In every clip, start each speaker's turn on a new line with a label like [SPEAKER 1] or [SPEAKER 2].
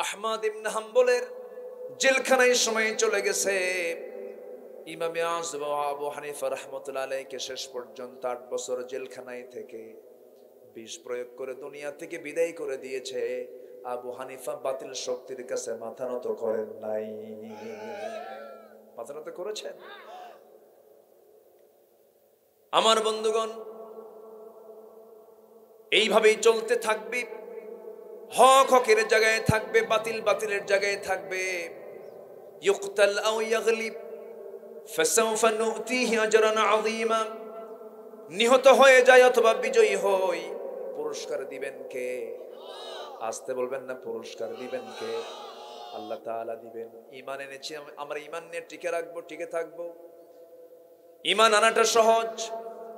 [SPEAKER 1] আহমদ ইবনে হাম্বলের জেলখানায় সময় চলে গেছে। ইমামে আযম আবু হানিফা রাহমাতুল্লাহ আলাইহিকে শেষ পর্যন্ত 8 বছর জেলখানায় থেকে বিষ প্রয়োগ করে দুনিয়া থেকে বিদায় করে দিয়েছে। আবু হানিফা বাতিল শক্তির কাছে মাথা নত করেন নাই। মাথা নত করেছেন? আমার বন্ধুগণ, এইভাবেই চলতে থাকবে। হক হকের জায়গায় থাকবে, বাতিল বাতিলের জায়গায় থাকবে। ইউকতাল আও ইয়াগলিব ফাসাউফা নুতিহি আজরান আযীমা। নিহত হয়ে যায় অথবা বিজয়ী হই, পুরস্কার দিবেন কে? আসতে বলবেন না, পুরস্কার দিবেন কে? আল্লাহ তাআলা দিবেন। ঈমান এনেছি আমরা, ঈমান নিয়ে টিকে রাখবো, টিকে থাকবো। ঈমান আনাটা সহজ,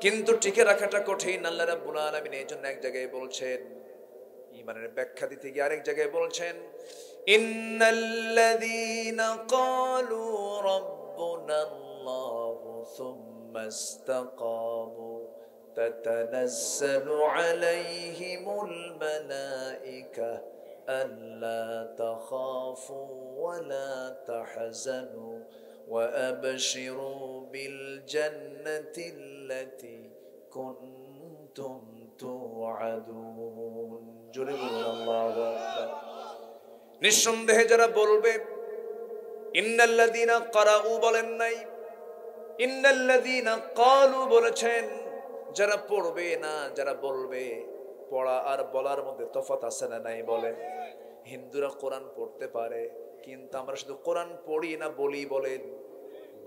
[SPEAKER 1] কিন্তু টিকে রাখাটা কঠিন। আল্লাহ রাব্বুল আলামিন এই জন্য এক জায়গায় বলছেন, ঈমানের ব্যাখ্যা দিতে গিয়ে আরেক জায়গায় বলছেন, ইন্নাল্লাযীনা ক্বালু রাব্বুনাল্লাহু সুম্মা ইসতাকামু তাতানাজ্জালু আলাইহিমুল মালায়েকা আল্লা তাখাফু ওয়া লা তাহজানু ওয়া আবশিরু বিল জান্নাতিল্লাতী কুনতুম তুআদুন। জোরে বলুন আল্লাহু আকবার। নিঃসন্দেহে যারা বলবে, ইন্নাল্লাযীনা ক্বারাউ বলেন নাই, ইন্নাল্লাযীনা ক্বালু বলেছেন। যারা পড়বে না, যারা বলবে, পড়া আর বলার মধ্যে তফাৎ আছে না নাই বলেন? হিন্দুরা কোরআন পড়তে পারে, কিন্তু আমরা শুধু কোরআন পড়ি না বলি। বলেন,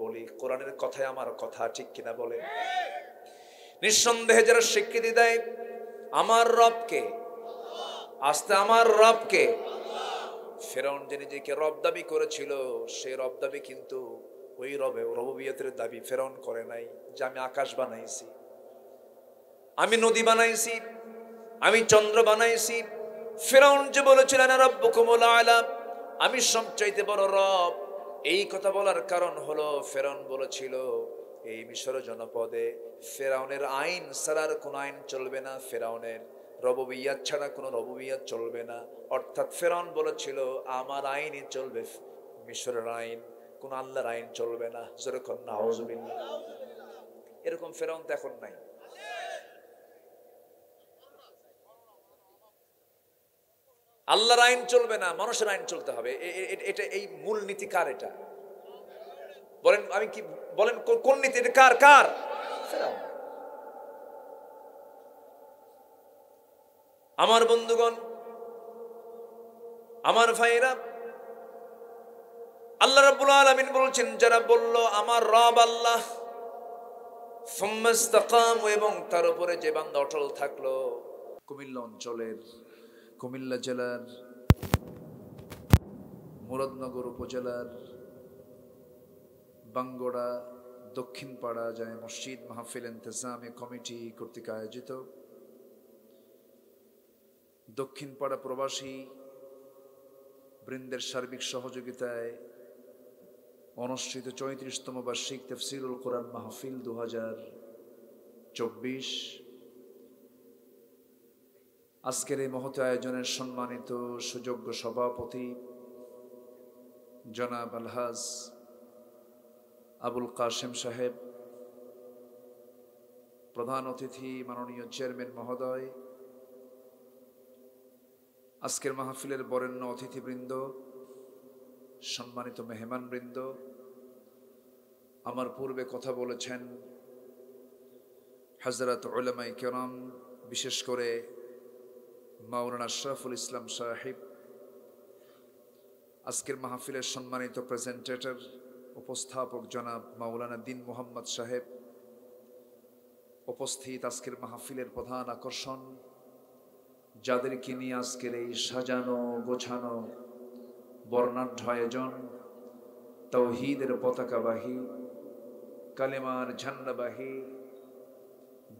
[SPEAKER 1] বলি। কোরআনের কথাই আমার কথা, ঠিক কিনা বলেন? নিঃসন্দেহে যারা স্বীকৃতি দেয় আমার রবকে, আস্তে আমার রবকে, ফেরাউন যে নিজেকে রব দাবি করেছিল, সেই রব দাবি কিন্তু ওই রবুবিয়তের দাবি ফেরাউন করে নাই। যে আমি আকাশ বানাইছি, আমি নদী বানাইছি, আমি চন্দ্র বানাইছি। ফেরাউন যে বলেছিল আনা রাব্বুকুমুল আ'লা, আমি সবচাইতে বড় রব, এই কথা বলার কারণ হলো ফেরাউন বলেছিল এই মিশর জনপদে ফেরাউনের আইন ছাড়ার কোন আইন চলবে না, ফেরাউনের রবুবিয়ত ছাড়া কোনো রবুবিয়ত চলবে না। অর্থাৎ ফেরাউন বলেছিল আমার আইনই চলবে, মিশরের আইন, কোন আল্লাহর আইন চলবে না। যেরকম নাউজুবিল্লাহ। এরকম ফেরাউন তো এখন নাই। আল্লাহর আইন চলবে না, মানুষের আইন চলতে হবে। এটা এই মূল নীতি কার? এটা বলেন, আমি কি বলেন কোন নীতি? এটা কার? কার? ফেরাউন। আমার বন্ধুগণ, আমার ভাইরা, আল্লাহ রাব্বুল আলামিন বলছেন যারা বলল আমার রব আল্লাহ, সুম্মা ইসতাকামু, এবং তার উপরে যে বান্দা অটল থাকলো। কুমিল্লা অঞ্চলের, কুমিল্লা জেলার মুরাদনগর উপজেলার বাঙ্গড়া দক্ষিণ পাড়া জামে মসজিদ মাহফিল ইন্তেজামে কমিটি কর্তৃক আয়োজিত দক্ষিণ পাড়া প্রবাসী বৃন্দের সার্বিক সহযোগিতায় অনুষ্ঠিত 34তম বার্ষিক তাফসীরুল কোরআন মাহফিল 2024। আজকের এই মহৎ আয়োজনের সম্মানিত সুযোগ্য সভাপতি জনাব আলহাজ আবুল কাশেম সাহেব, প্রধান অতিথি মাননীয় চেয়ারম্যান মহোদয়, আজকের মাহফিলের বরেণ্য অতিথিবৃন্দ, সম্মানিত মেহমানবৃন্দ, আমার পূর্বে কথা বলেছেন হযরত উলামায়ে কেরাম, বিশেষ করে মাওলানা আশরাফুল ইসলাম সাহেব, আজকের মাহফিলের সম্মানিত প্রেজেন্টেটর উপস্থাপক জনাব মাওলানা দিন মোহাম্মদ সাহেব, উপস্থিত আজকের মাহফিলের প্রধান আকর্ষণ, যাদেরকে নিয়ে আজকের এই সাজানো গোছানো বর্ণাঢ্য আয়োজন, তাওহীদের পতাকাবাহী, কালেমার ঝান্ডাবাহী,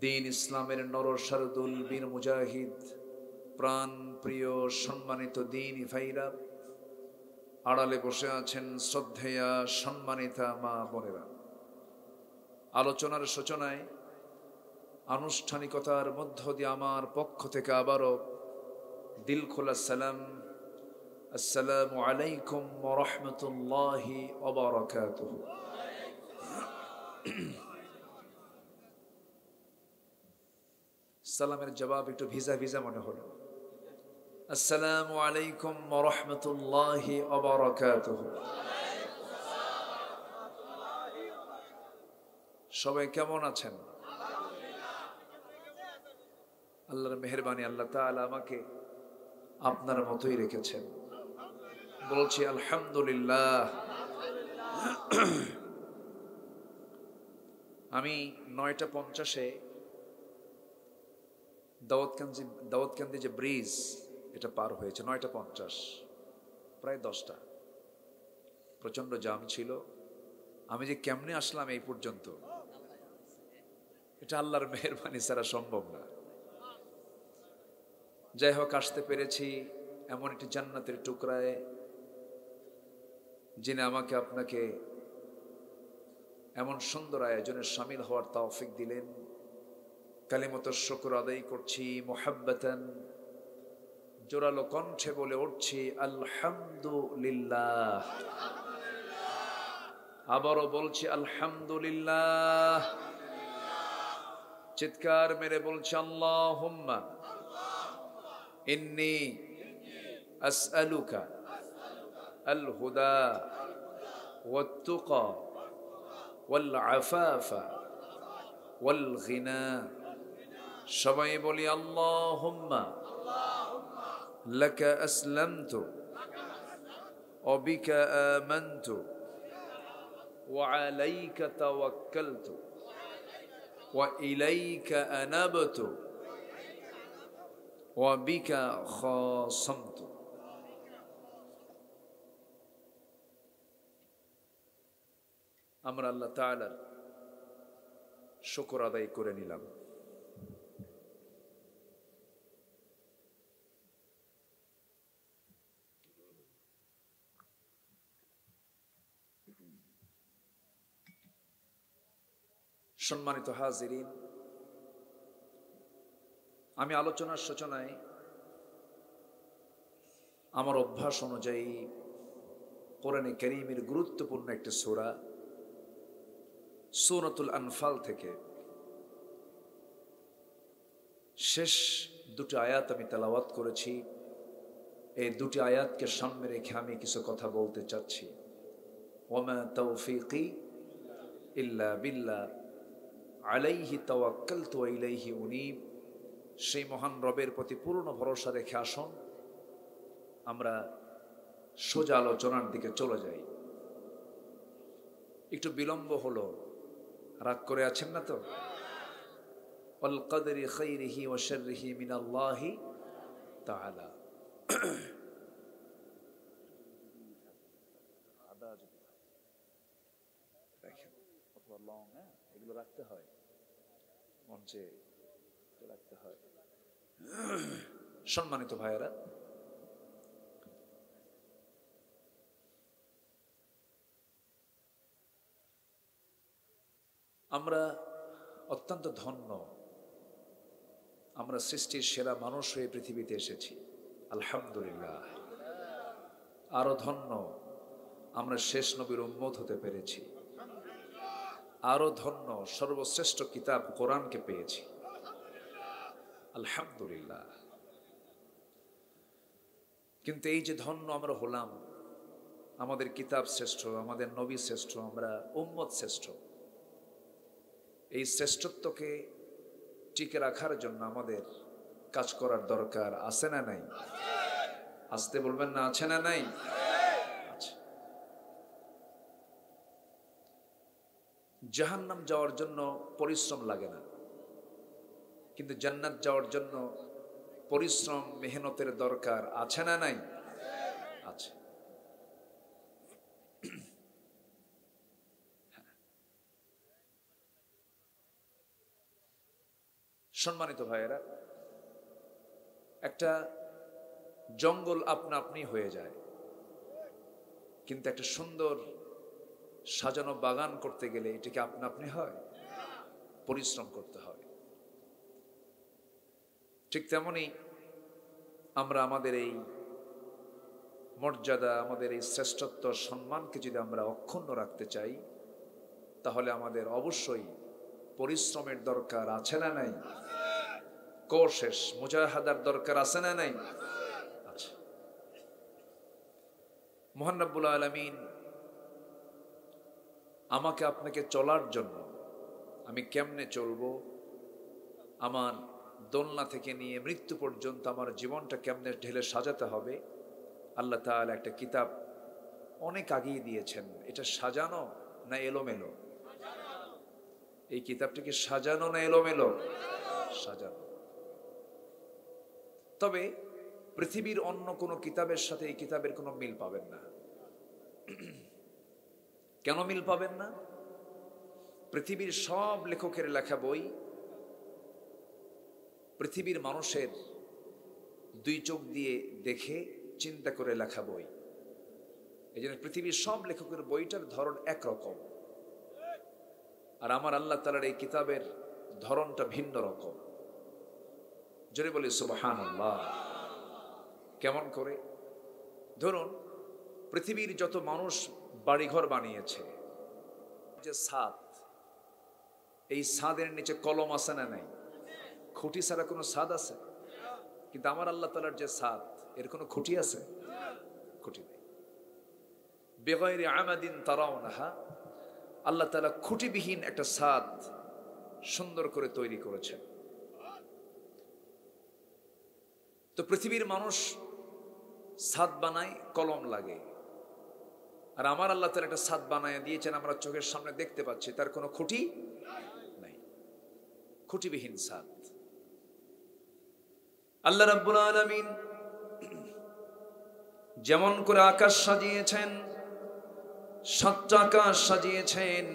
[SPEAKER 1] দ্বীন ইসলামের নরসারদুল বীর মুজাহিদ, প্রাণ প্রিয় সম্মানিত দ্বীনি ভাইরা, আড়ালে বসে আছেন শ্রদ্ধেয়া সম্মানিতা মা বোনেরা। আলোচনার সূচনায় আনুষ্ঠানিকতার মধ্য দিয়ে আমার পক্ষ থেকে আবারও দিল খোলা সালাম, আসসালামু আলাইকুম ওয়া রাহমাতুল্লাহি ওয়া বারাকাতুহু। সালামের জবাব একটু ভিজা ভিজা মনে হলো। আসসালামু আলাইকুম ওয়া রাহমাতুল্লাহি ওয়া বারাকাতুহু। সবাই কেমন আছেন? আল্লাহর মেহেরবানি, আল্লাহ তাআলা আমাকে আপনার মতোই রেখেছেন। বলছি আলহামদুলিল্লাহ। আমি ৯টা ৫০-এ দাউদকান্দি যে ব্রিজ এটা পার হয়েছে, ৯টা ৫০, প্রায় 10টা। প্রচন্ড জাম ছিল। আমি যে কেমনে আসলাম এই পর্যন্ত, এটা আল্লাহর মেহেরবানি ছাড়া সম্ভব না। যাই হোক, আসতে পেরেছি এমন একটি জান্নাতের টুকরায়, যিনি আমাকে আপনাকে এমন সুন্দর আয়োজনে শামিল হওয়ার তৌফিক দিলেন। কালিমাতুশ শুকর আদায় করছি মুহাব্বাতান, জোরালো কণ্ঠে বলে উঠছি আলহামদুলিল্লাহ। আবারও বলছি আলহামদুলিল্লাহ। চিৎকার মেরে বলছি আল্লাহুম্মা ইন্নী আসআলুকা আল হুদা ওয়াত তুকা ওয়াল আফাফা ওয়াল গিনা। সবাই বলি আল্লাহুম্মা লাকা আসলামতু ওয়া বিকা আমানতু ওয়া আলাইকা তাওয়াক্কালতু ওয়া ইলাইকা আনাবতু ওয়া বিকা খাসামতু। আমরা আল্লাহ তাআলার শুকর আদায় করে নিলাম। সম্মানিত হাজিরিন, আমি আলোচনার সূচনায় আমার অভ্যাস অনুযায়ী কোরআনে কারীমের গুরুত্বপূর্ণ একটি সূরা সূরাতুল আনফাল থেকে শেষ দুটি আয়াত আমি তেলাওয়াত করেছি। এই দুটি আয়াতকে সামনে রেখে আমি কিছু কথা বলতে চাচ্ছি। ওয়ামা তাওফীকি ইল্লা বিল্লাহ আলাইহি তাওয়াক্কালতু ওয়া ইলাইহি উনীব। সেই মহান রবের প্রতি পূর্ণ ভরসা রেখে আসুন আমরা সোজা আলোচনার দিকে চলে যাই। একটু বিলম্ব হলো, রাগ করে আছেন না তো? ওয়াল কদরি খাইরিহি ওয়া শাররিহি মিনাল্লাহি তাআলা। এগুলো রাখতে হয় মঞ্চে, রাখতে হয়। সম্মানিত ভাইয়েরা, আমরা অত্যন্ত ধন্য, আমরা সৃষ্টির সেরা মানুষ হয়ে পৃথিবীতে এসেছি, আলহামদুলিল্লাহ। আরো ধন্য আমরা শেষ নবীর উম্মত হতে পেরেছি। আরো ধন্য সর্বশ্রেষ্ঠ কিতাব কোরআনকে পেয়েছি, আলহামদুলিল্লাহ। কিন্তু এই যে ধন্য আমরা হলাম, আমাদের কিতাব শ্রেষ্ঠ, আমাদের নবী শ্রেষ্ঠ, আমরা উম্মত শ্রেষ্ঠ, এই শ্রেষ্ঠত্বকে টিকে রাখার জন্য আমাদের কাজ করার দরকার আছে না নাই? আসতে বলবেন না, আছে না নাই? জাহান্নাম যাওয়ার জন্য পরিশ্রম লাগে না, কিন্তু জান্নাত যাওয়ার জন্য পরিশ্রম মেহনতের দরকার আছে না নাই? আছে। সম্মানিত ভাইয়েরা, একটা জঙ্গল আপনা আপনি হয়ে যায়, কিন্তু একটা সুন্দর সাজানো বাগান করতে গেলে এটাকে আপনা আপনি হয়? পরিশ্রম করতে হয়। ঠিক তেমনি আমরা আমাদের এই মর্যাদা, আমাদের এই শ্রেষ্ঠত্ব, সম্মানকে যদি আমরা অক্ষুণ্ণ রাখতে চাই, তাহলে আমাদের অবশ্যই পরিশ্রমের দরকার আছে না নাই? কোশেশ মুজাহাদার দরকার আছে না নাই? আচ্ছা, মহান রব্বুল আলামিন আমাকে আপনাকে চলার জন্য, আমি কেমনে চলবো, আমার দোলনা থেকে নিয়ে মৃত্যু পর্যন্ত আমার জীবনটা কেমনে ঢেলে সাজাতে হবে, আল্লাহ তাআলা একটা কিতাব অনেক আগেই দিয়েছেন। এটা সাজানো না এলোমেলো? এই কিতাবটি কি সাজানো না এলোমেলো? সাজানো। তবে পৃথিবীর অন্য কোনো কিতাবের সাথে এই কিতাবের কোনো মিল পাবেন না। কেন মিল পাবেন না? পৃথিবীর সব লেখকের লেখা বই পৃথিবীর মানুষের দুই চোখ দিয়ে দেখে চিন্তা করে লেখা বই। এই জন্য পৃথিবীর সব লেখকের বইটার ধরন একরকম, আর আমার আল্লাহ তাআলার এই কিতাবের ধরনটা ভিন্ন রকম। জোরে বলি সুবহানাল্লাহ। কেমন করে? ধরুন, পৃথিবীর যত মানুষ বাড়িঘর বানিয়েছে, যে ছাদ, এই ছাদের নিচে কলম আছে না নাই? খুঁটি ছাড়া কোনো ছাদ আছে? কিন্তু আমার আল্লাহ তাআলার যে ছাদ, এর কোনো খুঁটি আছে? খুঁটি নেই। বেগাইরি আমাদিন তারাউনাহা, আল্লাহ তাআলা খুঁটিবিহীন একটা ছাদ সুন্দর করে তৈরি করেছেন। তো পৃথিবীর মানুষ ছাদ বানায়, কলম লাগে, আর আমার আল্লাহ তাআলা একটা ছাদ বানায় দিয়েছেন, আমরা চোখের সামনে দেখতে পাচ্ছি, তার কোনো খুঁটি নাই, খুঁটিবিহীন ছাদ। আল্লাহ রাব্বুল আলামিন যেমন করে আকাশ সাজিয়েছেন, সাতটা আকাশ সাজিয়েছেন,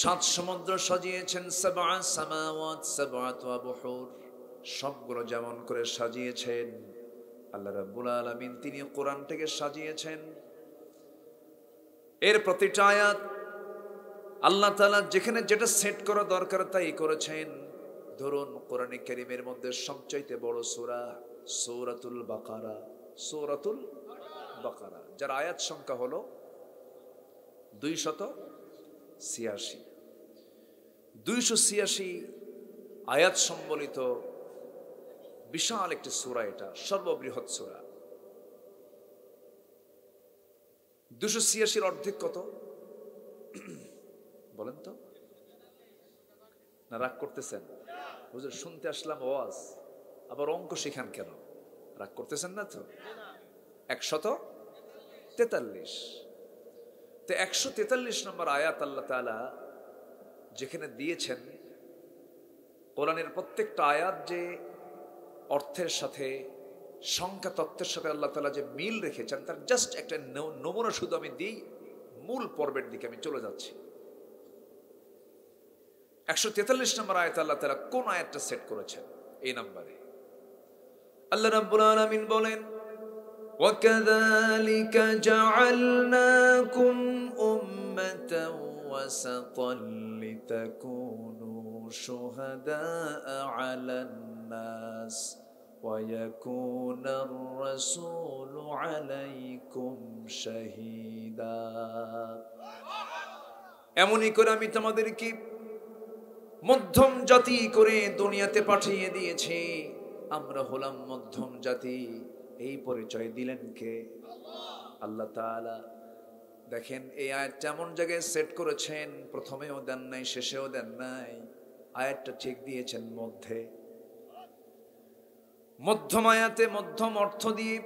[SPEAKER 1] সাত সমুদ্র সাজিয়েছেন, সাবআ সামাওয়াত সাবআতু আবহুর, সবগুলো যেমন করে সাজিয়েছেন আল্লাহ রাব্বুল আলামিন তিনি কোরআনটাকে সাজিয়েছেন। এর প্রতিটা আয়াত আল্লাহ তাআলা যেখানে যেটা সেট করা দরকার তাই করেছেন। ধরুন, কোরআনে কারীমের মধ্যে সবচাইতে বড় সূরা সূরাতুল বাকারা, সূরাতুল বাকারা, যার আয়াত সংখ্যা হলো 286। 286 আয়াত সম্বলিত বিশাল একটি সূরা, এটা সর্ববৃহৎ সূরা। 286 অর্ধেক কত বলেন তো? না রাগ করতেছেন? হুজুর শুনতে আসলাম ওয়াজ, আবার অঙ্ক শিখান কেন? রাগ করতেছেন না তো? 143। তো 143 নম্বর আয়াত আল্লাহ তাআলা যেখানে দিয়েছেন, কোরআনের প্রত্যেকটা আয়াত যে অর্থের সাথে, সংখ্যা তত্ত্বের সাথে আল্লাহ তাআলা যে মিল রেখেছেন, তার জাস্ট একটা নমুনা শুধু আমি দিই, মূল পর্বের দিকে আমি চলে যাচ্ছি। 143 নম্বর আয়াত আল্লাহ তাআলা কোন আয়াতটা সেট করেছেন? এই নম্বরে আল্লাহ রাব্বুল আলামিন বলেন, وَكَذَلِكَ جَعَلْنَاكُمْ أُمَّةً وَسَطًا لِتَكُونُوا شُهَدَاءَ عَلَى النَّاسِ وَيَكُونَ الرَّسُولُ عَلَيْكُمْ شَهِيدًا। এমনই করে আমি তোমাদেরকে মধ্যম জাতি করে দুনিয়াতে পাঠিয়ে দিয়েছি। আমরা হলাম মধ্যম জাতি। এই পরিচয় দিলেন কে? আল্লাহ তাআলা। দেখেন, এই আয়াতটা এমন জায়গায় সেট করেছেন, প্রথমেও দেন নাই, শেষেও দেন নাই, আয়াতটা ঠিক দিয়েছেন মধ্যে। মধ্যম আয়াতে মধ্যম অর্থ দিয়ে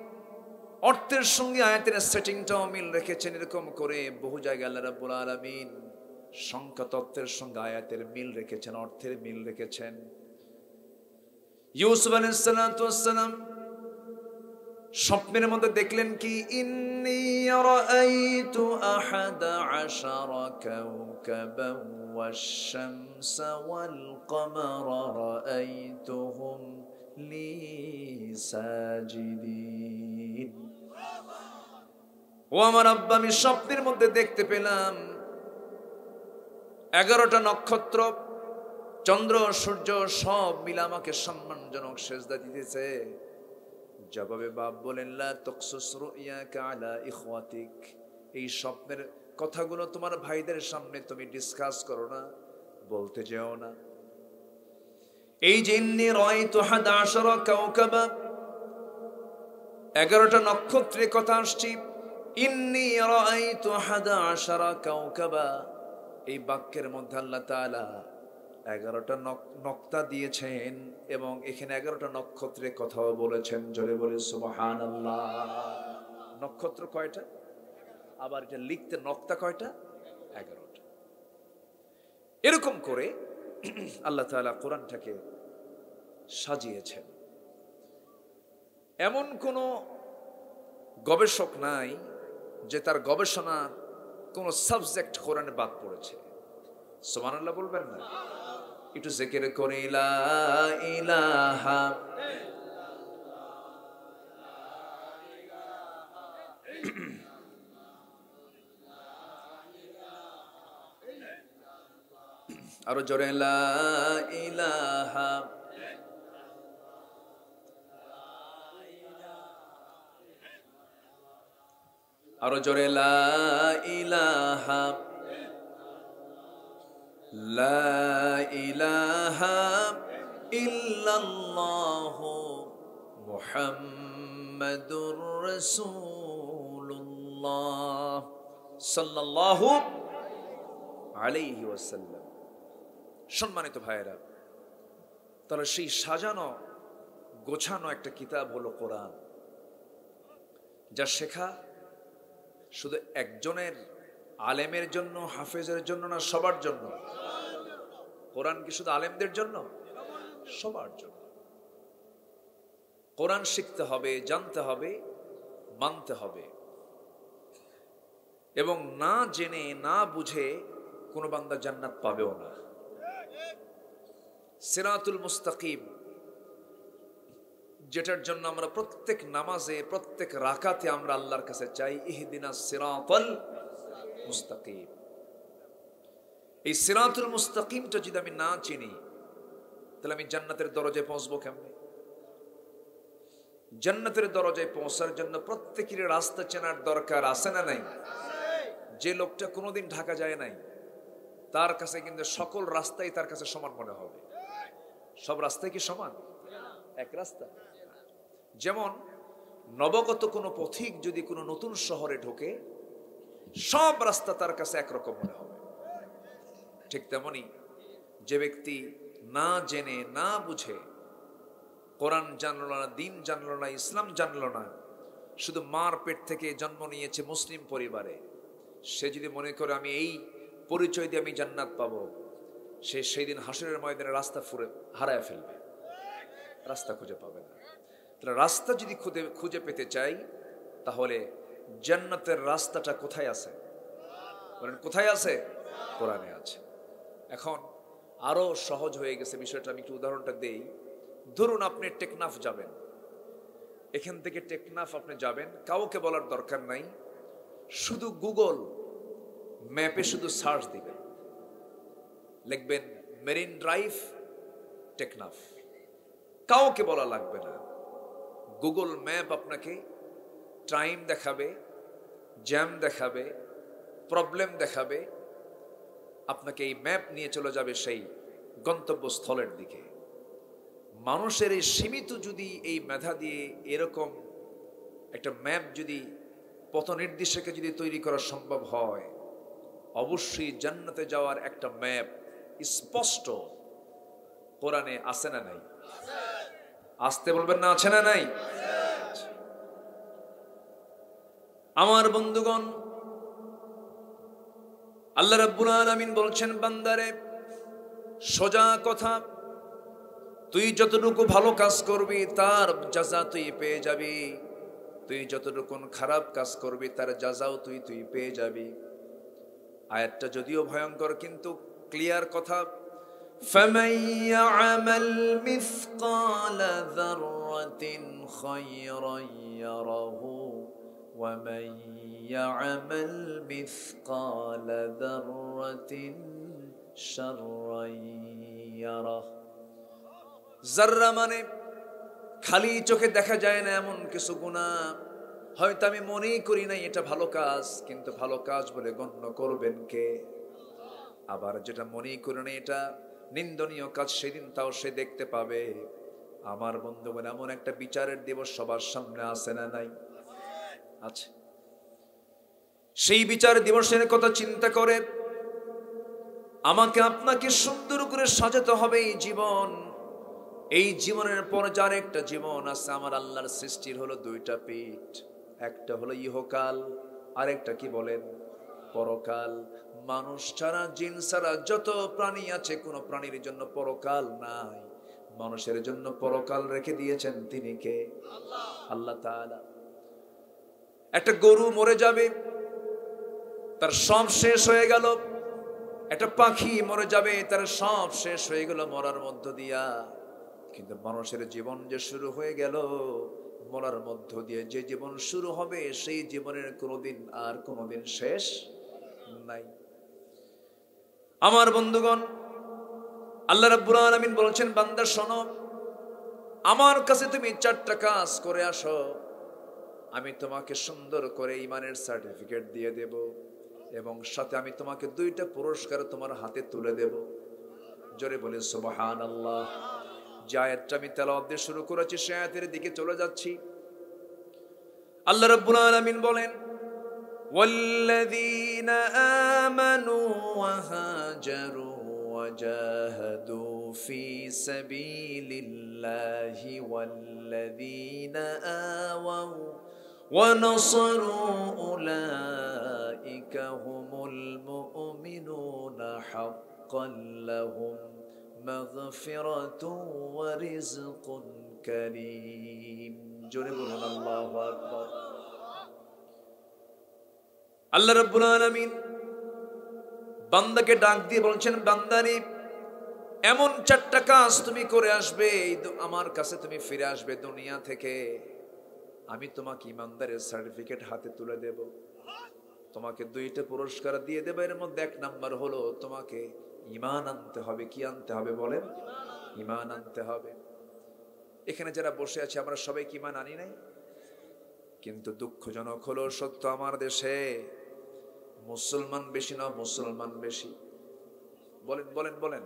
[SPEAKER 1] অর্থের সঙ্গে আয়াতের সেটিংটাও মিল রেখেছেন। এরকম করে বহু জায়গায় আল্লাহ রাব্বুল আলামিন সংখ্যা তত্ত্বের সঙ্গে আয়াতের মিল রেখেছেন, অর্থের মিল রেখেছেন। ইউসুফ আলাইহিস সালাতু ওয়াস সালাম স্বপ্নের মধ্যে দেখলেন কি, ইন্নী রাআইতু আহাদা আশারা কাওকাবান ওয়াশ-শামসা ওয়াল কমারা রাআইতুহুম লি সাজিদিন। ও আমার আব্বা, আমি স্বপ্নের মধ্যে দেখতে পেলাম 11টা নক্ষত্র, চন্দ্র, সূর্য সব মিলে আমাকে সম্মানজনক সেজদা দিতেছে। জবাবে বাপ বলেন, লা তাকসুস রুয়াকা আলা ইখওয়াতিক, এই স্বপ্নের কথাগুলো তোমার ভাইদের সামনে তুমি ডিসকাস করো না, বলতে যেও না। এই যে ইন্নী রাআইতু 11 কাওকাবা, 11টা নক্ষত্রের কথা আসছি। ইন্নী রাআইতু 11 কাওকাবা, এই বাক্যের মধ্যে আল্লাহ তাআলা 11টা নক্তা দিয়েছেন এবং এখানে 11টা নক্ষত্রের কথাও বলেছেন। জোরে বলে সুবহানাল্লাহ। নক্ষত্র কয়টা? আবার এটা লিখতে নক্তা কয়টা? 11টা। এরকম করে আল্লাহ তাআলা কোরআনটাকে সাজিয়েছেন। এমন কোন গবেষক নাই যে তার গবেষণার কোন সাবজেক্ট কোরআনে বাদ পড়েছে। সুবহানাল্লাহ বলবেন না? একটু জিকির করে লা ইলাহা, আরো জোরে লা ইলাহা, আরো জোরে লা ইলাহা, লা ইলাহা ইল্লাল্লাহু মুহাম্মাদুর রাসূলুল্লাহ সাল্লাল্লাহু আলাইহি ওয়াসাল্লাম। সম্মানিত ভাইয়েরা, তাহলে সেই সাজানো গোছানো একটা কিতাব হলো কোরআন, যা শেখা শুধু একজনের আলেমের জন্য, হাফেজের জন্য না, সবার জন্য। কোরআন কি শুধু আলেমদের জন্য? সবার জন্য। কোরআন শিখতে হবে, জানতে হবে, মানতে হবে, এবং না জেনে না বুঝে কোন বান্দা জান্নাত পাবেও না। সিরাতুল মুস্তাকিম, যেটার জন্য আমরা প্রত্যেক নামাজে, প্রত্যেক রাকাতে আমরা আল্লাহর কাছে চাই, ইহদিনাস সিরাতাল মুস্তাকিম। এই সিরাতুল মুস্তাকিমটা যদি আমি না চিনি, তাহলে আমি জান্নাতের দরজায় পৌঁছবো কেমনে? জান্নাতের দরজায় পৌঁছার জন্য প্রত্যেকের রাস্তা চেনার দরকার আছে না নাই? যে লোকটা কোনোদিন ঢাকা যায় নাই, তার কাছে কিন্তু সকল রাস্তাই তার কাছে সমান মনে হবে। সব রাস্তায় কি সমান? এক রাস্তা। যেমন নবগত কোনো পথিক যদি কোনো নতুন শহরে ঢোকে, সব রাস্তা তার কাছে একরকম মনে হবে। ঠিক তেমনি যে ব্যক্তি না জেনে না বুঝে কোরআন জানলো না, দিন জানলো না, ইসলাম জানলো না, শুধু মার পেট থেকে জন্ম নিয়েছে মুসলিম পরিবারে, সে যদি মনে করে আমি এই পরিচয় দিয়ে আমি জান্নাত পাবো, সে সেই দিন হাসরের ময়দানে রাস্তা হারায় ফেলবে, রাস্তা খুঁজে পাবে না। তাহলে রাস্তা যদি খুঁজে পেতে চাই, তাহলে জান্নাতের রাস্তাটা কোথায় আছে? বলেন কোথায় আছে? কোরআনে আছে। এখন আরো সহজ হয়ে গেছে বিষয়টা, আমি একটু উদাহরণটা দেই। ধরুন আপনি টেকনাফ যাবেন, এখান থেকে টেকনাফ আপনি যাবেন, কাউকে বলার দরকার নাই, শুধু গুগল ম্যাপে শুধু সার্চ দিবেন, লিখবেন মেরিন ড্রাইভ টেকনাফ, কাউকে বলা লাগবে না। গুগল ম্যাপ আপনাকে টাইম দেখাবে, জ্যাম দেখাবে, প্রবলেম দেখাবে, আপনাকে এই ম্যাপ নিয়ে চলে যাবে সেই গন্তব্যস্থলের দিকে। মানুষের এই সীমিত যদি এই মেধা দিয়ে এরকম একটা ম্যাপ যদি পথ নির্দেশকে যদি তৈরি করা সম্ভব হয়, অবশ্যই জান্নাতে যাওয়ার একটা ম্যাপ স্পষ্ট কোরআনে আছে না নাই? আসতে বলবেন না, আছে না নাই? আমার বন্ধুগণ, আল্লাহ রাব্বুল আলামিন বলছেন, বান্দারে সোজা কথা, তুই যতটুকু ভালো কাজ করবি তার জাযা তুই পেয়ে যাবি, তুই যতটুকু খারাপ কাজ করবি তার জাযাও তুই পেয়ে যাবি। আয়াতটা যদিও ভয়ঙ্কর কিন্তু ক্লিয়ার কথা। فَمَن يَعْمَلْ مِثْقَالَ ذَرَّةٍ خَيْرًا يَرَهُ وَمَن يَعْمَلْ مِثْقَالَ ذَرَّةٍ شَرًّا يَرَهُ। জাররা মানে খালি চোখে দেখা যায় না এমন কিছু গুনাহ হয়তো আমি মনেই করি নাই এটা ভালো কাজ, কিন্তু ভালো কাজ বলে গণ্য করবেন কে? আবার যেটা মনেই করি নাই এটা নিন্দনীয় কাজ, সেদিন তাও সে দেখতে পাবে। আমার বন্ধুগণ, এমন একটা বিচারের দিবস সবার সামনে আছে না নাই? আছে। সেই বিচার দিবসের কথা চিন্তা করে আমাকে আপনাকে সুন্দর করে সাজাতে হবে এই জীবন। এই জীবনের পর যার একটা জীবন আছে। আমার আল্লাহর সৃষ্টির হলো দুইটা পিঠ, একটা হলো ইহকাল, আরেকটা কি বলেন? পরকাল। মানুষ ছাড়া, জিন ছাড়া যত প্রাণী আছে, কোনো প্রাণীর জন্য পরকাল নাই। মানুষের জন্য পরকাল রেখে দিয়েছেন তিনি কে? আল্লাহ তাআলা। একটা গরু মরে যাবে, তার সব শেষ হয়ে গেল। একটা পাখি মরে যাবে, তার সব শেষ হয়ে গেল মরার মধ্য দিয়া। কিন্তু মানুষের জীবন যে শুরু হয়ে গেল মরার মধ্য দিয়ে, যে জীবন শুরু হবে সেই জীবনের কোনোদিন আর কোনোদিন শেষ নাই। আমার বন্ধুগণ, আল্লাহ রাব্বুল আলামিন বলেছেন, বান্দা শোনো, আমার কাছে তুমি 4টা কাজ করে আসো, আমি তোমাকে সুন্দর করে ঈমানের সার্টিফিকেট দিয়ে দেব, এবং সাথে আমি তোমাকে 2টা পুরস্কার তোমার হাতে তুলে দেব। জোরে বলে সুবহানাল্লাহ। যে আয়াতটা আমি তেলাওয়াত দিয়ে শুরু করেছি সে আয়াতের দিকে চলে যাচ্ছি। আল্লাহ রাব্বুল আলামিন বলেন, ওয়াল্লাযীনা আমানু ওয়া হাজারু ওয়া জাহাদু ফি সাবিলিল্লাহি ওয়াল্লাযীনা আওয়াউ ওয়া নাসারু উলাইকা হুমুল মুমিনুনা হাক্কান লাহুম মাগফিরাতুন ওয়া রিজকুন কারীম। জোরে বলুন আল্লাহু আকবার। আল্লাহ রাব্বুল আলামিন বান্দাকে ডাক দিয়ে বলছেন, বান্দারে, এমন 4টা কাজ তুমি করে আসবে, আমার কাছে তুমি ফিরে আসবে দুনিয়া থেকে, আমি তোমাকে ইমানদারের সার্টিফিকেট হাতে তুলে দেব, তোমাকে 2টা পুরস্কার দিয়ে দেব। এর মধ্যে 1 নাম্বার হলো তোমাকে ঈমান আনতে হবে। কি আনতে হবে বলেন? ঈমান আনতে হবে। এখানে যারা বসে আছে আমরা সবাই কি ঈমান আনি নাই? কিন্তু দুঃখজনক হলো সত্য, আমার দেশে মুসলমান বেশি না মুসলমান বেশি? বলেন বলেন বলেন।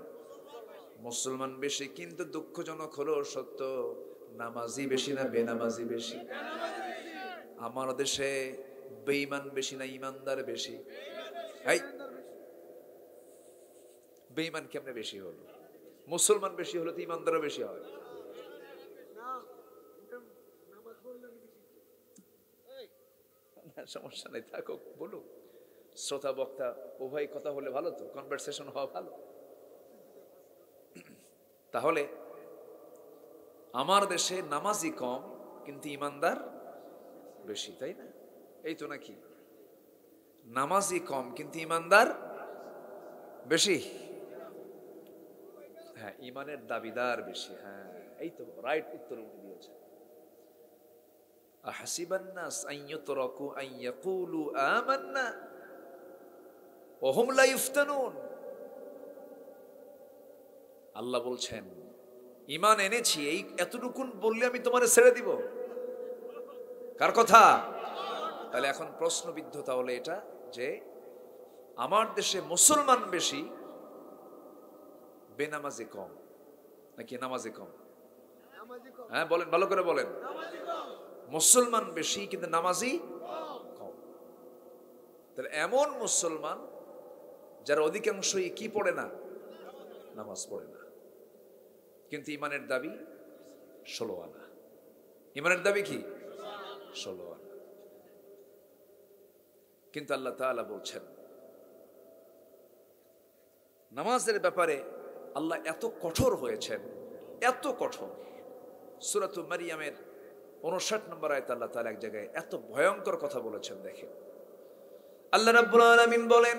[SPEAKER 1] মুসলমান বেশি, কিন্তু দুঃখজনক হলো সত্য, নামাজি বেশি না বেনামাজি বেশি? আমার দেশে বেঈমান বেশি না ঈমানদার বেশি? এই বেঈমান কেমনে বেশি হলো? মুসলমান বেশি হলো তো ঈমানদারও বেশি হয়। সমস্যা নেই, থাকুক, বলুক। শ্রোতা বক্তা উভয় কথা হলে ভালো, তো কনভারসেশন হওয়া ভালো। তাহলে আমার দেশে নামাজি কম কিন্তু ঈমানদার বেশি, তাই না? এই তো নাকি? নামাজি কম কিন্তু ঈমানদার বেশি। হ্যাঁ, ঈমানের দাবিদার বেশি। হ্যাঁ, এই তো রাইট উত্তর উনি দিয়েছেন। আহাসিবান নাস আন ইউতরাকু আন ইয়াকুলু আমান্না ওয়া হুম লা ইফতানুন। আল্লাহ বলছেন, ঈমান এনেছি, এই এতটুকুন বললে আমি তোমারে ছেড়ে দিব? কার কথা? তাহলে এখন প্রশ্নবিদ্ধতা হলো এটা যে আমার দেশে মুসলমান বেশি, বেনামাজি কম, নাকি নামাজি কম? হ্যাঁ বলেন, ভালো করে বলেন। মুসলমান বেশি কিন্তু নামাজি কম। তাহলে এমন মুসলমান যারা অধিকাংশই কি পড়ে না? নামাজ পড়ে না, কিন্তু ঈমানের দাবি 16 আনা। ঈমানের দাবি কি? 16 আনা। কিন্তু আল্লাহ তাআলা বলছেন নামাজের ব্যাপারে আল্লাহ এত কঠোর হয়েছেন, এত কঠোর। সূরাতু মারইয়ামের 59 নম্বর আয়াতে আল্লাহ তাআলা এক জায়গায় এত ভয়ঙ্কর কথা বলেছেন, দেখেন। আল্লাহ রাব্বুল আলামিন বলেন,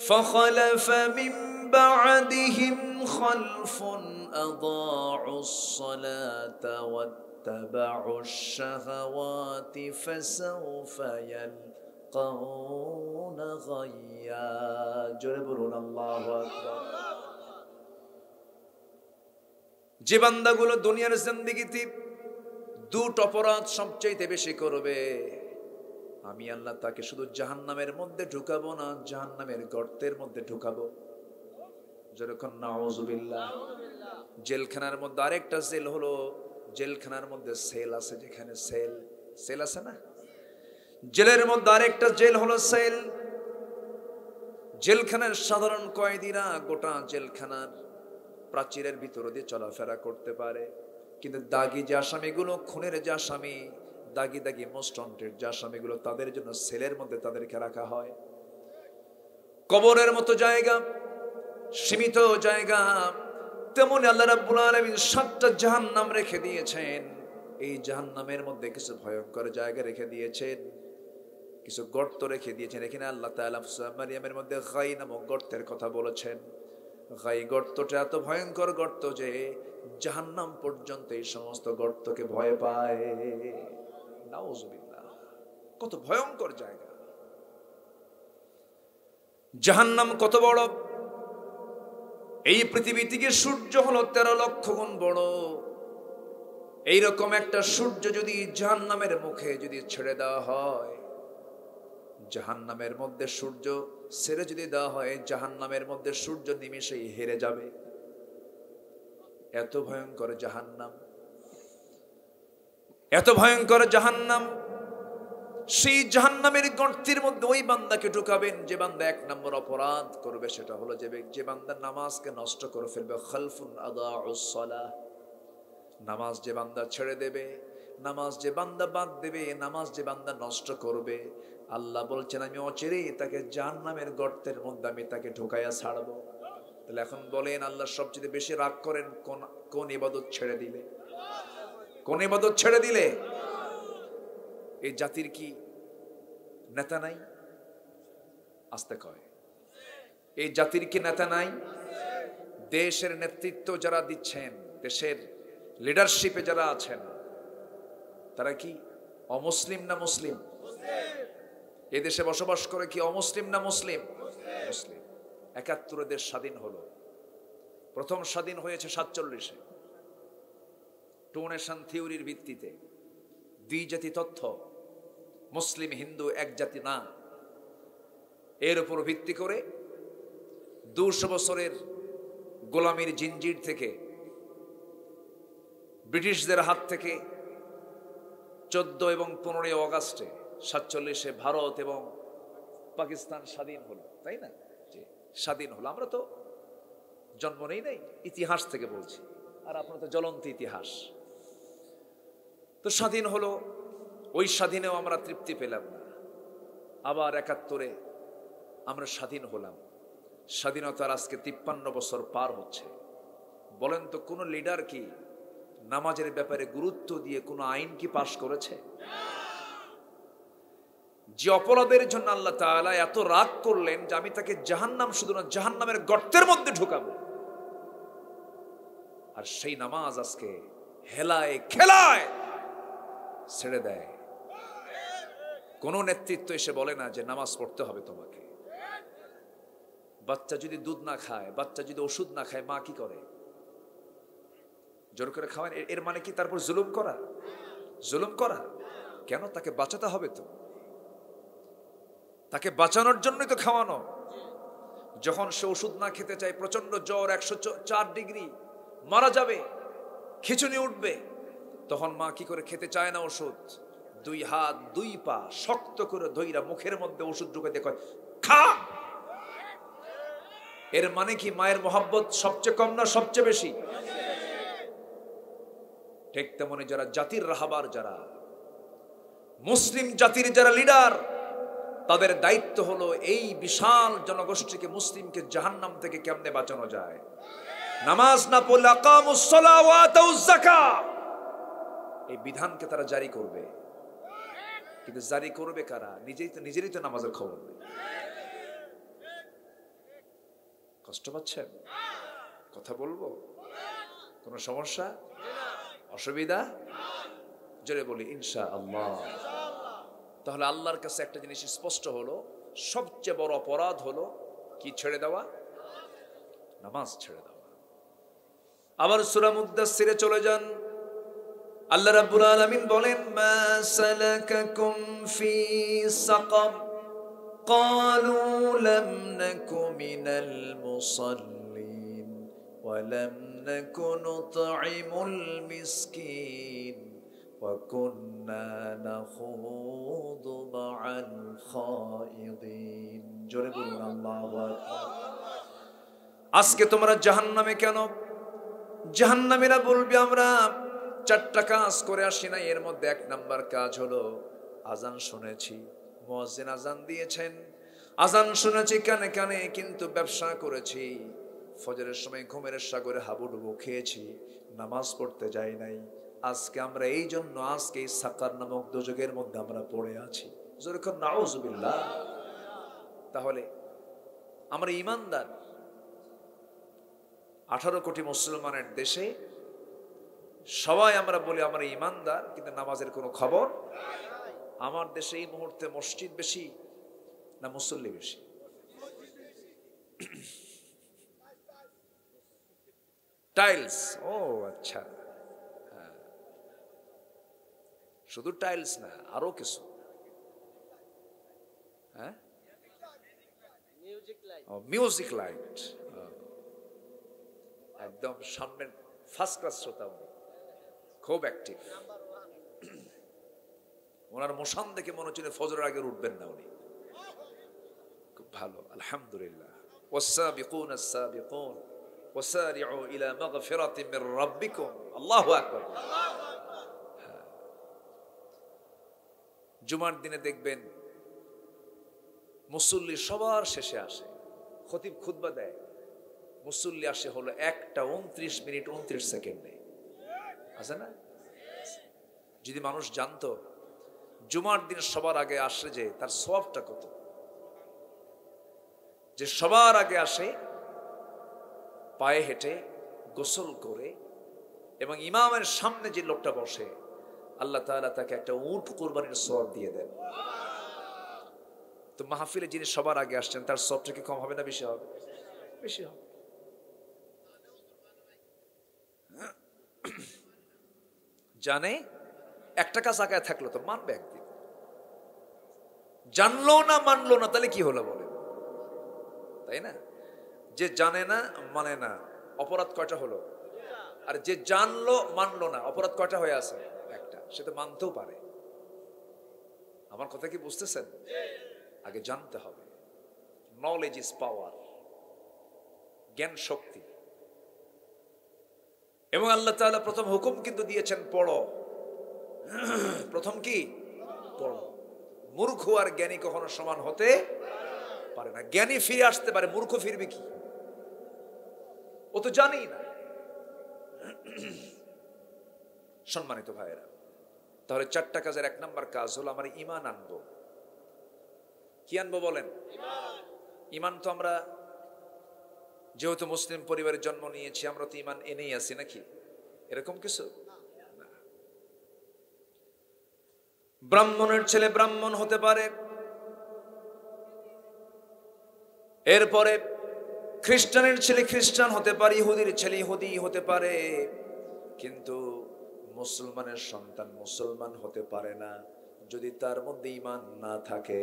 [SPEAKER 1] ফাখালাফা মিন বা'দিহিম খালফুন আদাউস সালাতা ওয়াত্তাবাউশ শাহাওয়াতি ফাসাউফা ইয়ালকাউনা গায়্যা। জোরে বলুন আল্লাহু আকবার। যে বান্দাগুলো দুনিয়ার জিন্দেগিতে দুটো অপরাধ সবচেয়ে বেশি করবে, আমি আল্লাহ তাকে শুধু জাহান্নামের মধ্যে ঢুকাবো না, জাহান্নামের গর্তের মধ্যে ঢুকাবো। যেরকম নাউজুবিল্লাহ। জেলখানার মধ্যে আরেকটা জেল হলো, জেলখানার মধ্যে সেল আছে, যেখানে সেল আছে না, জেলের মধ্যে আরেকটা জেল হলো সেল। জেলখানার সাধারণ কয়েদিরা গোটা জেলখানার প্রাচীরের ভিতর দিয়ে চলাফেরা করতে পারে, কিন্তু দাগি যে আসামিগুলো, খুনের যে আসামি, দাগি দাগি মোস্ট ওয়ান্টেড যে আসামিগুলো, তাদের জন্য সেলের মধ্যে তাদেরকে রাখা হয়। কবরের মতো জায়গা, সীমিত জায়গা, তেমন আল্লাহ রাব্বুল আলামিন 7টা জাহান্নাম রেখে দিয়েছেন। এই জাহান্নামের মধ্যে কিছু ভয়ঙ্কর জায়গা রেখে দিয়েছেন, কিছু গর্ত রেখে দিয়েছেন। এখানে আল্লাহ তাআলা সূরা মারইয়ামের মধ্যে গাই নামক গর্তের কথা বলেছেন। গাই গর্তটা এত ভয়ঙ্কর গর্ত যে জাহান্নাম পর্যন্ত এই সমস্ত গর্তকে ভয় পায়। নাউজুবিল্লাহ, কত ভয়ঙ্কর জায়গা। জাহান্নাম কত বড়, এই পৃথিবী থেকে সূর্য হলো 13 লক্ষ গুণ বড়। এইরকম একটা সূর্য যদি জাহান্নামের মুখে যদি ছেড়ে দেওয়া হয়, জাহান্নামের মধ্যে সূর্য ছেড়ে যদি দেওয়া হয়, জাহান্নামের মধ্যে সূর্য নিমেষেই হেরে যাবে। এত ভয়ঙ্কর জাহান্নাম, এত ভয়ঙ্কর জাহান্নাম। সেই জাহান্নামের গর্তের মধ্যে ওই বান্দাকে ঢুকাবেন যে বান্দা 1 নম্বর অপরাধ করবে, সেটা হলো যে বান্দা নামাজকে নষ্ট করে ফেলবে। খালফুন আদাউস সালাহ, নামাজ যে বান্দা ছেড়ে দেবে, নামাজ যে বান্দা বাদ দেবে, নামাজ যে বান্দা নষ্ট করবে, আল্লাহ বলছেন আমি অচিরেই তাকে জাহান্নামের গর্তের মধ্যে আমি তাকে ঢুকাইয়া ছাড়বো। তাহলে এখন বলেন, আল্লাহ সবচেয়ে বেশি রাগ করেন কোন ইবাদত ছেড়ে দিলে? কোন ইবাদত ছেড়ে দিলে? এই জাতির কি নেতা নাই? আস্তে কয়, এই জাতির কি নেতা নাই? দেশের নেতৃত্ব যারা দিচ্ছেন, দেশের লিডারশিপে যারা আছেন, তারা কি অমুসলিম না মুসলিম? এই দেশে বসবাস করে কি অমুসলিম না মুসলিম? মুসলিম। ৭১ দেশ স্বাধীন হলো। প্রথম স্বাধীন হয়েছে ৪৭-এ, টু নেশন থিওরির ভিত্তিতে। 2 জাতি তথ্য, মুসলিম হিন্দু এক জাতি না, এর উপর ভিত্তি করে 200 বছরের গোলামির জিঞ্জির থেকে, ব্রিটিশদের হাত থেকে 14 এবং 15 অগাস্টে ৪৭-এ ভারত এবং পাকিস্তান স্বাধীন হলো, তাই না? স্বাধীন হলো। আমরা তো জন্ম নেই নাই, ইতিহাস থেকে বলছি, আর আপনার তো জ্বলন্ত ইতিহাস। তো স্বাধীন হলো, ওই স্বাধীনেও আমরা তৃপ্তি পেলাম না। আবার ৭১-এ আমরা স্বাধীন হলাম। স্বাধীনতার আজকে 53 বছর পার হচ্ছে। বলেন তো, কোন লিডার কি নামাজের ব্যাপারে গুরুত্ব দিয়ে কোন আইন কি পাশ করেছে? যে অপরাধের জন্য আল্লাহ তাআলা এত রাগ করলেন যে আমি তাকে জাহান্নাম, শুধু না জাহান্নামের গর্তের মধ্যে ঢুকাবো, আর সেই নামাজ আজকে হেলায় খেলায় ছেড়ে দেয়। কোন নেতৃত্ব এসে বলে না যে নামাজ পড়তে হবে তোমাকে। বাচ্চা যদি দুধ না খায়, বাচ্চা যদি ওষুধ না খায়, মা কি করে? জোর করে খাওয়ান। এর মানে কি তারপর জুলুম করা? জুলুম করা কেন? তাকে বাঁচাতে হবে তো, তাকে বাঁচানোর জন্যই তো খাওয়ানো। যখন সে ওষুধ না খেতে চায়, প্রচন্ড জ্বর, 104 ডিগ্রি, মারা যাবে, খিঁচুনি উঠবে, তখন মা কি করে? খেতে চায় না ওষুধ, 2 হাত 2 পা শক্ত করে ধইরা মুখের মধ্যে ওষুধ ঢুকাইতে কয় খা। এর মানে কি মায়ের মহব্বত সবচেয়ে কম না সবচেয়ে বেশি? ঠিক তেমনি যারা জাতির রাহাবার, যারা মুসলিম জাতির যারা লিডার, তাদের দায়িত্ব হলো এই বিশাল জনগোষ্ঠীকে, মুসলিমকে জাহান্নাম থেকে কেমনে বাঁচানো যায়। নামাজ না পড়লে আকামুস সালাহ ওয়া আতাউজ যাকাত, এই বিধানকে তারা জারি করবে। কিন্তু জারি করবে কারা? নিজেরই তো নামাজের খবর নেই। কষ্ট পাচ্ছেন? কথা বলবো? কোনো সমস্যা, অসুবিধা? জোরে বলি ইনশাআল্লাহ। তাহলে আল্লাহর কাছে একটা জিনিস স্পষ্ট হলো, সবচেয়ে বড় অপরাধ হলো কি? ছেড়ে দেওয়া, নামাজ ছেড়ে দেওয়া। আবার সূরা মুদ্দাসসিরে চলে যান, আল্লাহ রাব্বুল আলামিন বলেন, মা সালাকাকুম ফি সাকার ক্বালু লাম নাকু মিনাল মুসাল্লিন ওয়া লাম নাকু নুতঈমুল মিসকিন ওয়া কুন্না নাখুদু মা'আল খায়িদিন। জোরে বলুন আল্লাহু আকবার। আজকে তোমরা জাহান্নামে কেন? জাহান্নামীরা বলবে আমরা 4টা কাজ করে আসি না। এর মধ্যে 1 নাম্বার কাজ হলো আজান শুনেছি, মুয়াজ্জিন আজান দিয়েছেন, আজান শুনেছি কানে কানে, কিন্তু ব্যবসা করেছি, ফজরের সময় ঘুমের সাগরে হাবুডুবু খেয়েছি, নামাজ পড়তে যাই নাই। আজকে আমরা এই জন্য আজকে এই সাকার নামক দোজখের মধ্যে আমরা পড়ে আছি। যেরকম নাউজুবিল্লাহ। তাহলে আমরা ঈমানদার। 18 কোটি মুসলমানের দেশে সবাই আমরা বলি আমরা ঈমানদার, কিন্তু নামাজের কোনো খবর। আমার দেশে এই মুহূর্তে মসজিদ বেশি না মুসল্লি বেশি? টাইলস। ও আচ্ছা, শুধু টাইলস না, আরো কিছু। হ্যাঁ, মিউজিক লাইট। একদম সামনের ফার্স্ট ক্লাস শ্রোতা, খুব অ্যাক্টিভ। ওনার মোশান দেখে মনে হচ্ছে ফজরের আগে উঠবেন না উনি। খুব ভালো, আলহামদুলিল্লাহ। ওয়াসাবিকুন আস-সাবিকুন ওয়াসারিউ ইলা মাগফিরাতিন মির রাব্বিকুম। আল্লাহু আকবার। জুমার দিনে দেখবেন মুসল্লি সবার শেষে আসে, খতিব খুতবা দেয়, মুসল্লি আসে হলো 1:29 মিনিট 29 সেকেন্ডে। আছে না? যদি মানুষ জানতো জুমার দিন সবার আগে আসে যে তার সওয়াবটা কত, যে সবার আগে আসে পায়ে হেঁটে গোসল করে, এবং ইমামের সামনে যে লোকটা বসে আল্লাহ তাআলা তাকে একটা উট কুরবানির সওয়াব দিয়ে দেন। তো মাহফিলে যিনি সবার আগে আসছেন তার সওয়াবটা কি কম হবে না বেশি হবে? বেশি হবে। জানে একটা কাজ আগায় থাকলো তো মানবে একদিন, জানলো না মানলো না তাহলে কি হলো বলে, তাই না? যে জানে না মানে না, অপরাধ কয়টা হলো? আর যে জানলো মানলো না, অপরাধ কয়টা হয়ে আছে? একটা। সে তো মানতেও পারে। আমার কথা কি বুঝতেছেন? আগে জানতে হবে। নলেজ ইজ পাওয়ার, জ্ঞান শক্তি। এবং আল্লাহ তাআলা প্রথম হুকুম কিন্তু দিয়েছেন পড়ো। প্রথম কি? পড়ো। মূর্খ আর জ্ঞানী কখনো সমান হতে পারে না। জ্ঞানী ফিরে আসতে পারে, মূর্খ ফিরবে কি? ও তো জানেই না। সম্মানিত ভাইয়েরা, তাহলে 4টা কাজের 1 নাম্বার কাজ হলো আমার ঈমান আনবো। কি আনবো বলেন? ঈমান তো আমরা যেহেতু মুসলিম পরিবারে জন্ম নিয়েছি, আমরা তো ঈমান এনেই আছি নাকি? এরকম কিছু না। ব্রাহ্মণের ছেলে ব্রাহ্মণ হতে পারে, এরপরে খ্রিস্টানের ছেলে খ্রিস্টান হতে পারে, ইহুদির ছেলে ইহুদি হতে পারে, কিন্তু মুসলমানের সন্তান মুসলমান হতে পারে না যদি তার মধ্যে ঈমান না থাকে।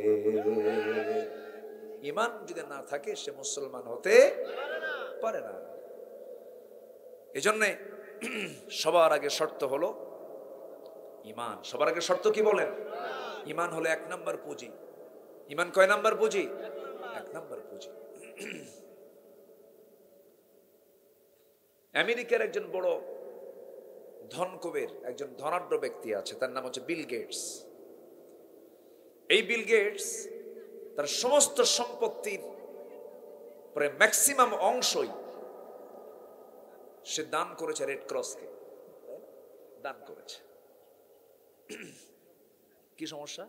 [SPEAKER 1] ঈমান যদি না থাকে সে মুসলমান হতে পারে না। এজন্য সবার আগে শর্ত হলো ঈমান। সবার আগে শর্ত কি বলেন? ঈমান হলো 1 নাম্বার পুঁজি। ঈমান কয় নাম্বার পুঁজি? 1 নাম্বার পুঁজি। আমেরিকার একজন বড় ধনকুবের, একজন ধনাঢ্য ব্যক্তি আছে, তার নাম হচ্ছে বিল গেটস। এই বিল গেটস তার সমস্ত সম্পত্তির প্রায় ম্যাক্সিমাম অংশই সে দান করেছে রেড ক্রসকে, দান করেছে। কি সমস্যা?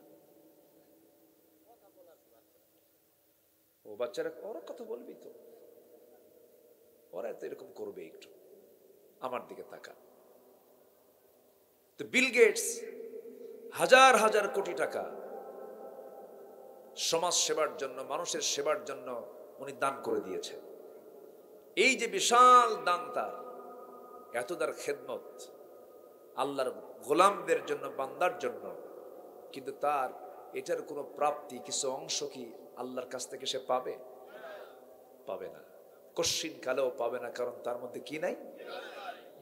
[SPEAKER 1] ও বাচ্চারা, ওরা কথা বলবি তো, ওরা তো এরকম করবে। একটু আমার দিকে তাকা। তো বিল গেটস হাজার হাজার কোটি টাকা সমাজ সেবার জন্য, মানুষের সেবার জন্য উনি দান করে দিয়েছেন। এই যে বিশাল দান, তার এত তার খেদমত, আল্লাহর গোলামদের জন্য, বান্দার জন্য, কিন্তু তার এটার কোনো প্রাপ্তি, কিছু অংশ কি আল্লাহর কাছ থেকে সে পাবে? পাবে না, কশ্চিন কালেও পাবে না। কারণ তার মধ্যে কি নাই?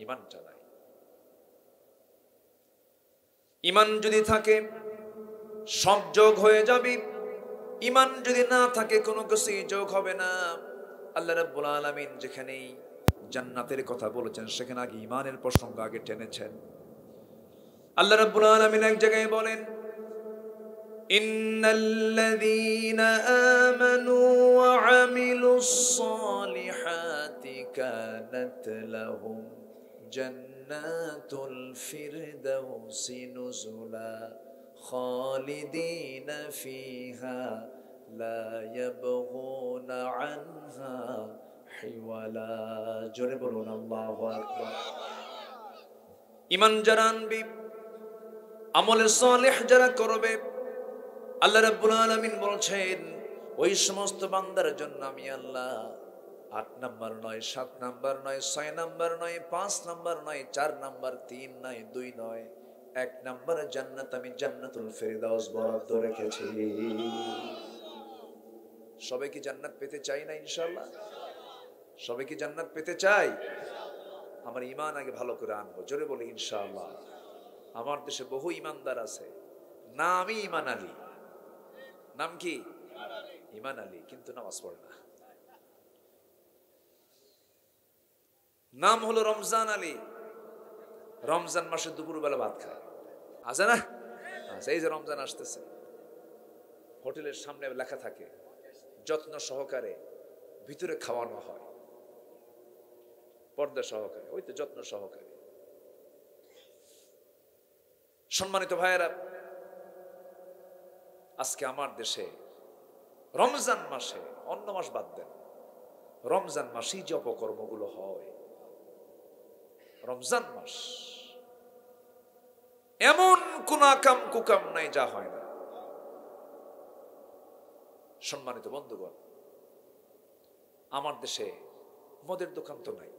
[SPEAKER 1] ঈমানটা নাই। ঈমান যদি থাকে সব যোগ হয়ে যাবে, ঈমান যদি না থাকে কোনো কিছুই যোগ হবে না। আল্লাহ রাব্বুল আলামিন যেখানেই জান্নাতের কথা বলেছেন সেখানে আগে ঈমানের প্রসঙ্গ আগে টেনেছেন। আল্লাহ রাব্বুল আলামিন এক জায়গায় বলেন, ইন্নাল্লাযীনা আমানু ওয়া আমিলুস সালিহাতি কানাত লাহুম জান্নাতুল ফিরদাউসি নুজুলা খালিদিনা ফিহা লা ইয়াবগুনা আনহা হিওয়ালা। জোরে বলুন আল্লাহু আকবার। ঈমান যারা আনবে, আমলে সালেহ যারা করবে, আল্লাহ রাব্বুল আলামিন বলছেন ওই সমস্ত বান্দার জন্য আমি আল্লাহ 8 নাম্বার নয়, 7 নাম্বার নয়, 6 নাম্বার নয়, 5 নাম্বার নয়, 4 নাম্বার, 3 নয়, 2 নয়, 1 নাম্বার জান্নাত আমি জান্নাতুল ফেরদাউস বরাদ্দ রেখেছি। সবাই কি জান্নাত পেতে চাই না? ইনশাআল্লাহ সবাই কি জান্নাত পেতে চাই? আমার ঈমান আগে ভালো করে আনবো। জোরে বলি ইনশাআল্লাহ। আমার দেশে বহু ঈমানদার আছে, না আমি ঈমান আলী, নাম কি? ঈমান আলী, কিন্তু নামাজ পড়ে না। নাম হলো রমজান আলী, রমজান মাসে দুপুরবেলা ভাত খায়, আছে না? এই যে রমজান আসতেছে, হোটেলের সামনে লেখা থাকে যত্ন সহকারে ভিতরে খাওয়ানো হয়, পর্দা সহকারে, ওই তো যত্ন সহকারে। সম্মানিত ভাইয়েরা, আজকে আমার দেশে রমজান মাসে, অন্য মাস বাদ দেন, রমজান মাসেই যে অপকর্মগুলো হয়, রমজান মাস এমন কোন আকাম কুকাম নাই যা হয় না। সম্মানিত বন্ধুগণ, আমার দেশে মদের দোকান তো নাই,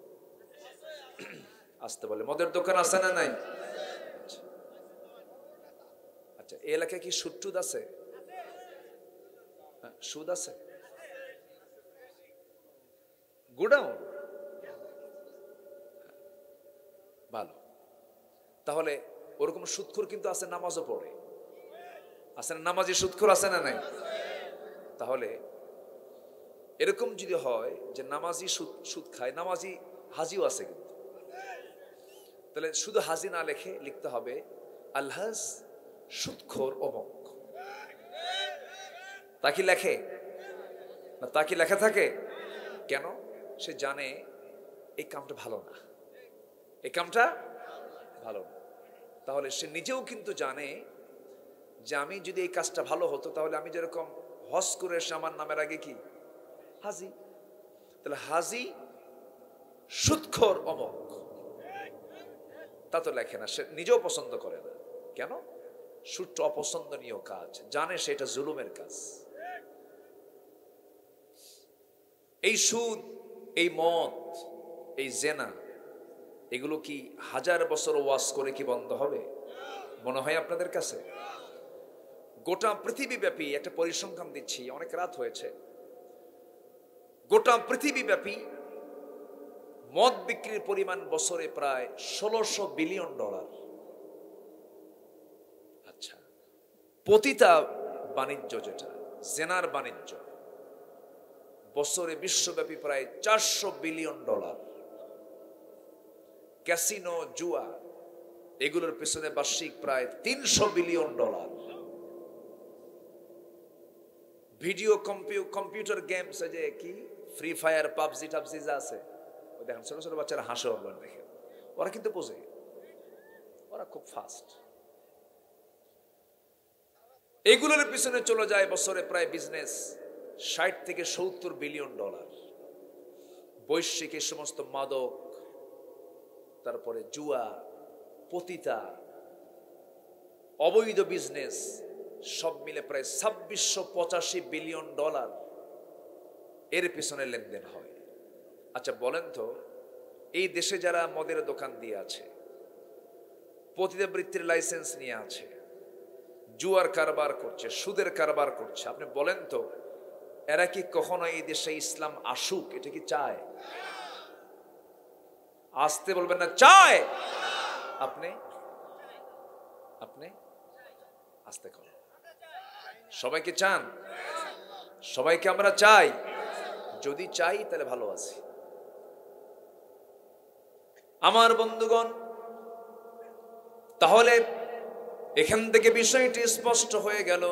[SPEAKER 1] আসতে বলে মদের দোকান আছে না নাই? আচ্ছা, এই এলাকায় কি সুদ টুদ আছে? সুদ আছে? গুডাউন ভালো। তাহলে ওরকম সুদখোর কিন্তু আছে, নামাজও পড়ে, আছে না? নামাজি সুদখোর আছে না নাই? তাহলে এরকম যদি হয় যে নামাজি সুদ খায়, নামাজি হাজিও আছে কিন্তু, তাহলে শুধু হাজি না লেখে, লিখতে হবে আলহাজ সুদখোর অমুক। তা কি লেখে না? তা কি লেখা থাকে? কেন? সে জানে এই কামটা ভালো না, এই কামটা ভালো না। তাহলে সে নিজেও কিন্তু জানে যে আমি যদি এই কাজটা ভালো হতো, তাহলে আমি যেরকম হজ করে এসে আমার নামের আগে কি হাজি, তাহলে হাজি সুদখোর অমুক, তা তো লেখে না, সে নিজেও পছন্দ করে না। কেন? সুদটা অপছন্দনীয় কাজ, জানে সেটা জুলুমের কাজ। এই সুদ, এই মদ, এই জেনা, এগুলো কি 1000 বছর ওয়াজ করে কি বন্ধ হবে মনে হয় আপনাদের কাছে? গোটা পৃথিবীব্যাপী একটা পরিসংখ্যান দিচ্ছি, অনেক রাত হয়েছে, গোটা পৃথিবীব্যাপী মদ বিক্রির পরিমাণ বছরে প্রায় $1600 বিলিয়ন। আচ্ছা, পতিতা বাণিজ্য, যেটা জেনার বাণিজ্য, বছরে বিশ্বব্যাপী প্রায় $400 বিলিয়ন। ক্যাসিনো, জুয়া, এগুলোর পেছনে বার্ষিক প্রায় $300 বিলিয়ন। ভিডিও কম্পিউটার গেমস, যে কি ফ্রি ফায়ার, পাবজি টাবজি যা আছে, দেখেন ছোট ছোট বাচ্চারা হাসে ওগুলো দেখে, ওরা কিন্তু বোঝে, ওরা খুব ফাস্ট। এগুলোর পিছনে চলে যায় বছরে প্রায় বিজনেস $60 থেকে $70 বিলিয়ন। বৈশ্বিক এই সমস্ত মাদক, তারপরে জুয়া, পতিতা, অবৈধ বিজনেস সব মিলে প্রায় $2685 বিলিয়ন এর পিছনে লেনদেন হয়। আচ্ছা বলেন তো, এই দেশে যারা মদের দোকান দিয়ে আছে, পতিতাবৃত্তির লাইসেন্স নিয়ে আছে, জুয়ার কারবার করছে, সুদের কারবার করছে। আপনি বলেন তো, এরা কি কখনো এই দেশে ইসলাম আসুক এটা কি চায়? আসতে বলবেন না, চায়। আপনি আপনি আসতে করেন। সবাইকে চান? সবাইকে আমরা চাই? যদি চাই তাহলে ভালো আছি। আমার বন্ধুগণ, তাহলে এখান থেকে বিষয়টি স্পষ্ট হয়ে গেল,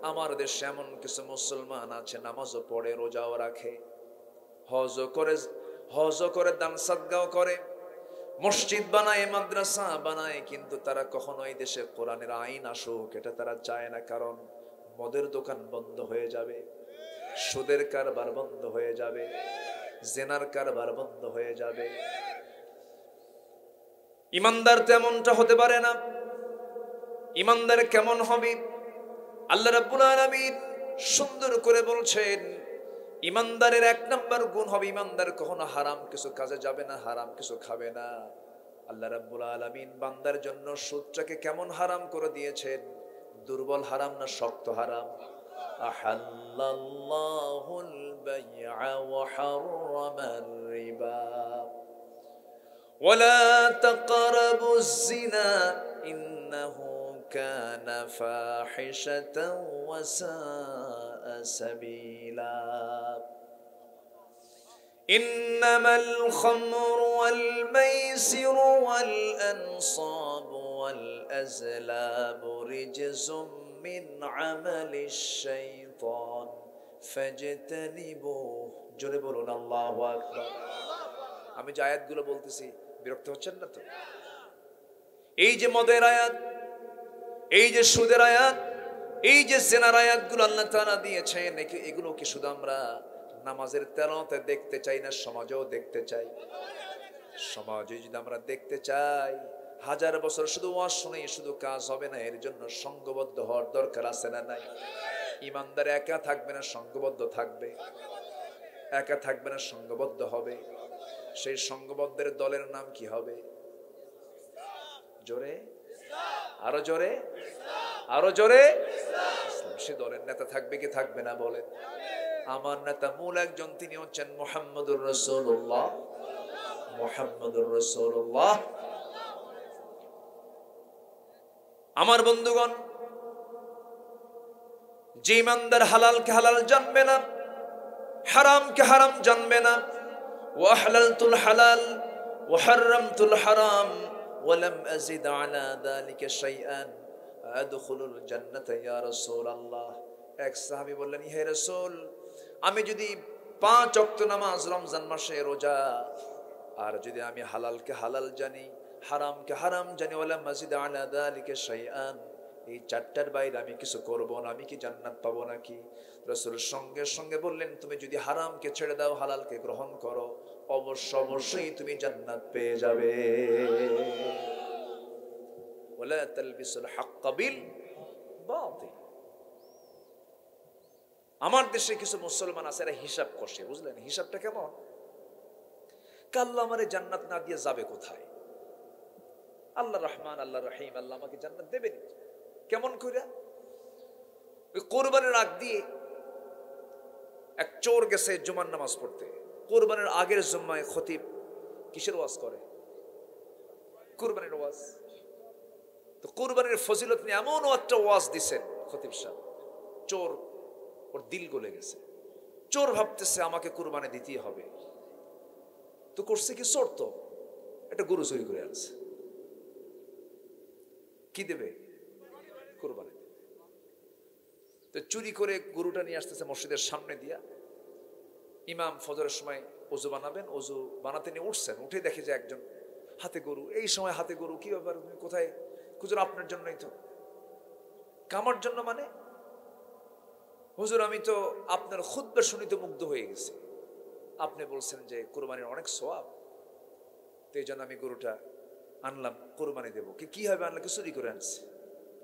[SPEAKER 1] আমার দেশে এমন কিছু মুসলমান আছে নামাজও পড়ে, রোজাও রাখে, হজও করে, দান সাদগাও করে, মসজিদ বানায়, মাদ্রাসা বানায়, কিন্তু তারা কখনো এই দেশে কোরআনের আইন আসুক এটা তারা চায় না। কারণ মদের দোকান বন্ধ হয়ে যাবে, সুদের কারবার বন্ধ হয়ে যাবে, জেনার কারবার বন্ধ হয়ে যাবে। ইমানদার তেমনটা হতে পারে না। ইমানদার কেমন হবে? আল্লাহ রাব্বুল আলামিন সুন্দর করে বলছেন, ইমানদারের 1 নম্বর গুণ হবে, ইমানদার কখনো হারাম কিছু কাজে যাবে না, হারাম কিছু খাবে না। আল্লাহ রাব্বুল আলামিন বান্দার জন্য সুদটাকে কেমন হারাম করে দিয়েছেন? দুর্বল হারাম না শক্ত হারাম? আহাল্লাল্লাহুল বাই'a ওয়া হাররামার রিবা ওয়ালা তাকরাবুজ জিনা ইন্নাহু কানা ফাহিশাতাও ওয়া সাআ সাবিলা ইন্নামাল খামরু ওয়াল মাইসিরু ওয়াল আনসাবু ওয়াল আজলাবু রিজসুম মিন আমালিশ শাইতান ফাজতানিবুহু। জোরে বলুন আল্লাহু আকবার। আমি যে আয়াতগুলো বলতেছি বিরক্ত হচ্ছেন না তো? এই যে মদের আয়াত, এই যে সুদের আয়াত, এই যে জেনার আয়াতগুলো আল্লাহ তাআলা দিয়েছেন, এগুলো কি শুধু আমরা নামাজের তেলাওয়াতে দেখতে চাই না, সমাজেও দেখতে চাই? সমাজে যদি আমরা দেখতে চাই, 1000 বছর শুধু ওয়াজ শুনেই শুধু কাজ হবে না, এর জন্য সংঘবদ্ধ হওয়ার দরকার আছে না নাই? ইমানদার একা থাকবে না, সংঘবদ্ধ থাকবে। একা থাকবে না, সংঘবদ্ধ হবে। সেই সংঘবদ্ধের দলের নাম কি হবে? জোরে, আরো জোরে, আরো জোরে। সে দলের নেতা থাকবে কি থাকবে না বলেন? আমার নেতা মূল একজন, তিনি হচ্ছেন মুহাম্মদুর রাসূলুল্লাহ। মুহাম্মদুর রাসূলুল্লাহ। আমার বন্ধুগণ, যে ইমানদার হালালকে হালাল জানবে না, হারামকে হারাম জানবে না, ওয়া হালালতুল হালাল ওয়া হারামতুল হারাম ওয়া লাম আযিদ আলা যালিকা শাইআন আদখুলুল জান্নাতা ইয়া রাসূলুল্লাহ। এক সাহাবী বললেন, হে রাসূল, আমি যদি 5 ওয়াক্ত নামাজ, রমজান মাসে রোজা, আর যদি আমি হালালকে হালাল জানি, হারামকে হারাম জানি, ওয়া লাম আযিদ আলা যালিকা শাইআন, এই 4টার বাইরে আমি কিছু করব না, আমি কি জান্নাত পাবো নাকি? রাসূল সঙ্গে সঙ্গে বললেন, তুমি যদি হারামকে ছেড়ে দাও, হালালকে গ্রহণ করো, অবশ্যই তুমি জান্নাত পেয়ে যাবে। ওয়ালা তালবিসুল হক বিল বাতিল। আমার দেশে কিছু মুসলমান আছে, এরা হিসাব কষে, বুঝলেন? হিসাবটা কেমন? আল্লাহ আমারে জান্নাত না দিয়ে যাবে কোথায়? আল্লাহ রহমান, আল্লাহ রহিম, আল্লাহ আমাকে জান্নাত দেবেন কেমন কইরা? ওই কোরবানির আগ দিয়ে এক চোর গেছে জুমার নামাজ পড়তে। কোরবানির আগের জুম্মায় খতিব কিসের ওয়াজ করে? কোরবানির ওয়াজ। তো কোরবানির ফজিলত নিয়ে এমন একটা ওয়াজ দিছেন খতিব সাহেব, চোর ওর দিল গলে গেছে। চোর ভাবতেছে আমাকে কোরবানি দিতেই হবে। তো করছে কি? চোর তো একটা গরু চুরি করে আনছে। কি দেবে? কোরবানি দেবে। তো চুরি করে গরুটা নিয়ে আসতেছে মসজিদের সামনে দিয়া। ইমাম ফজরের সময় ওযু বানাবেন, ওযু বানাতে নিয়ে উঠছেন, উঠে দেখে যে একজন হাতে গরু। এই সময় হাতে গরু, কি ব্যাপার? কোথায়? হুজুর আপনার জন্যই তো। কামার জন্য মানে? হুজুর আমি তো আপনার খুতবা শুনিতে মুগ্ধ হয়ে গেছি, আপনি বলছেন যে কোরবানির অনেক সওয়াব, তো এই জন্য আমি গরুটা আনলাম, কোরবানি দেবো। কি হবে? আনলে কি চুরি করে আনছে?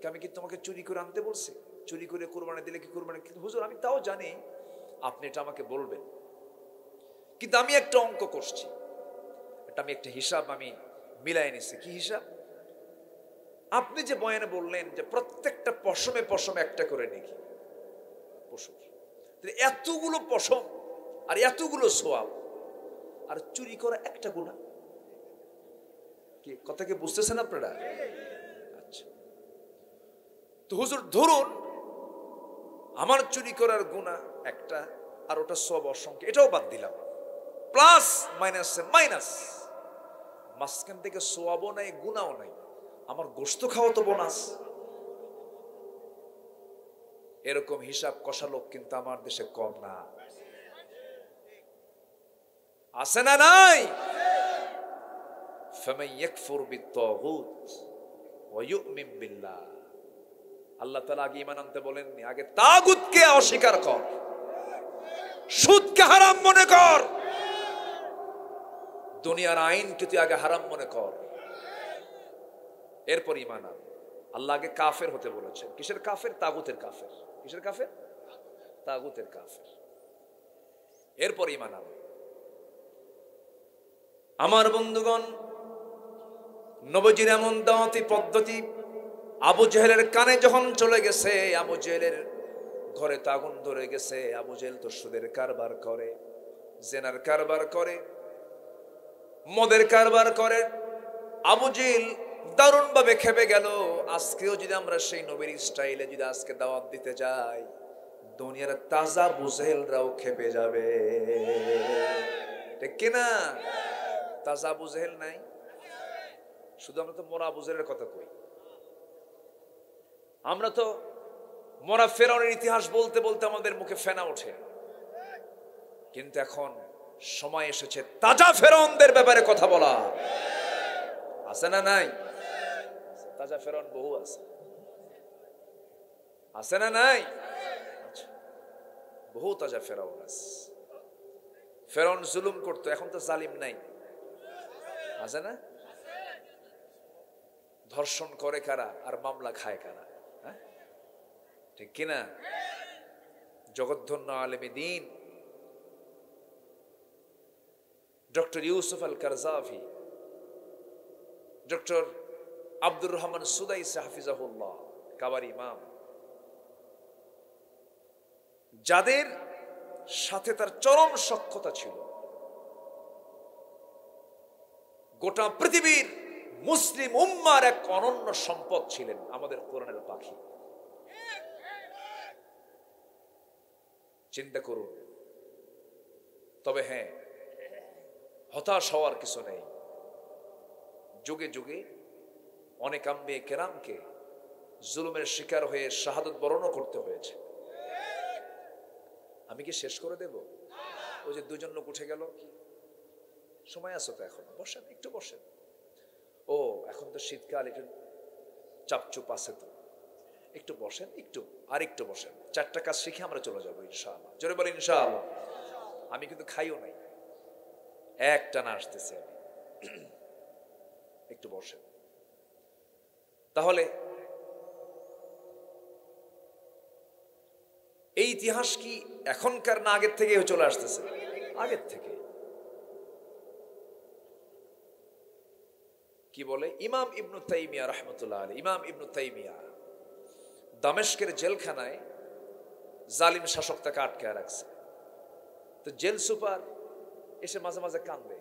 [SPEAKER 1] আমি কি তোমাকে চুরি করে আনতে বলছি? চুরি করে কোরবানি দিলে কি কোরবানি? কিন্তু হুজুর আমি তাও জানি, আপনি এটা আমাকে বলবেন, কিন্তু আমি একটা অঙ্ক করছি, এটা আমি একটা হিসাব আমি মিলাই নিছি। কি হিসাব? আপনি যে বয়ানে বললেন যে প্রত্যেকটা পশমে পশমে একটা করে নেকি পশুর, এতগুলো পশম আর এতগুলো সোয়াব, আর চুরি করা একটা গুনাহ, কি কথা কি বুঝতেছেন আপনারা? আচ্ছা, তো হুজুর ধরুন আমার চুরি করার গুনাহ একটা, আর ওটা সব অসংখ্য, এটাও বাদ দিলাম, প্লাস মাইনাসে মাইনাস, মাঝখান থেকে সোয়াবও নাই গুনাহও নাই, আমার গোশত খাওয়া তো বোনাস। এরকম হিসাব কষা লোক কিন্তু আমার দেশে কম না, আছে না নাই? ফামান ইয়াকফুর বিত-তাগুত ওয়া ইউমিন বিল্লাহ, আল্লাহ তাআলা আগে ঈমান আনতে বলেননি, আগে তাগুতকে অস্বীকার কর, সুদকে হারাম মনে কর, দুনিয়ার আইনকে তুই আগে হারাম মনে কর, এরপর ঈমান আন। আল্লাহ আগে কাফের হতে বলেছেন। কিসের কাফের? তাগুতের কাফের। কিসের কাফের? তাগুতের কাফের, এরপর ঈমান আন। আমার বন্ধুগণ, নবীজির এমন দাওয়াতি পদ্ধতি আবু জেহেলের কানে যখন চলে গেছে, আবু জেহেলের ঘরে তো আগুন ধরে গেছে। আবু জেহেল তো সুদের কারবার করে, জেনার কারবার করে, মদের কারবার করে। আবু জেহেল দারুণ ভাবে খেপে গেল। আজকেও যদি আমরা সেই নবীর স্টাইলে যদি আজকে দাওয়াত দিতে যাই, দুনিয়ার তাজা আবু জেহেলরাও খেপে যাবে, ঠিক কিনা? তাজা আবু জেহেল নাই, শুধু আমরা তো মোরা আবু জেহেলের কথা কই। আমরা তো মোরা ফেরাউনের ইতিহাস বলতে বলতে আমাদের মুখে ফেনা ওঠে, কিন্তু এখন সময় এসেছে তাজা ফেরাউনদের ব্যাপারে কথা বলা। আছে না নাই? তাজা ফেরাউন বহু আছে, আছে না নাই? বহু তাজা ফেরাউন আছে। ফেরাউন জুলুম করতো, এখন তো জালিম নাই, আছে না? ধর্ষণ করে কারা আর মামলা খায় কারা, হ্যাঁ ঠিক কিনা? জগৎধন্য আলেমে দ্বীন ডক্টর ইউসুফ আল কারজাভি, ডক্টর আব্দুর রহমান সুদাইসি হাফিজাহুল্লাহ, কাবারি ইমাম, যাদের সাথে তার চরম সখ্যতা ছিল, গোটা পৃথিবীর মুসলিম উম্মার এক অনন্য সম্পদ ছিলেন, আমাদের কোরআনের পাখি। চিন্তা করুন। তবে হ্যাঁ, হতাশ হওয়ার কিছু নেই। যুগে যুগে অনেক আম্বিয়ে কেরামকে জুলুমের শিকার হয়ে শাহাদত বরণ করতে হয়েছে। আমি কি শেষ করে দেব? ওই যে দুজন লোক উঠে গেল, কি সময় আছে তো, এখন বসেন, একটু বসেন। ও এখন তো শীতকাল, একটু চাপচুপ আছে তো, একটু বসেন, একটু আর একটু বসেন। 4টা কাজ শিখে আমরা চলে যাবো ইনশাআল্লাহ। জোরে বলেন ইনশাআল্লাহ। আমি কিন্তু খাইও নাই, একটা না আসতেছে, একটু বসেন। তাহলে এই ইতিহাস কি এখনকার না আগের থেকে চলে আসতেছে? আগের থেকে। কি বলে ইমাম ইবনু তাইমিয়া রাহমাতুল্লাহ আলাইহি, ইমাম ইবনু তাইমিয়া দামেস্কের জেলখানায় জালিম শাসক তাকে আটকায় রাখছে। তো জেল সুপার এসে মাঝে মাঝে কাঁদে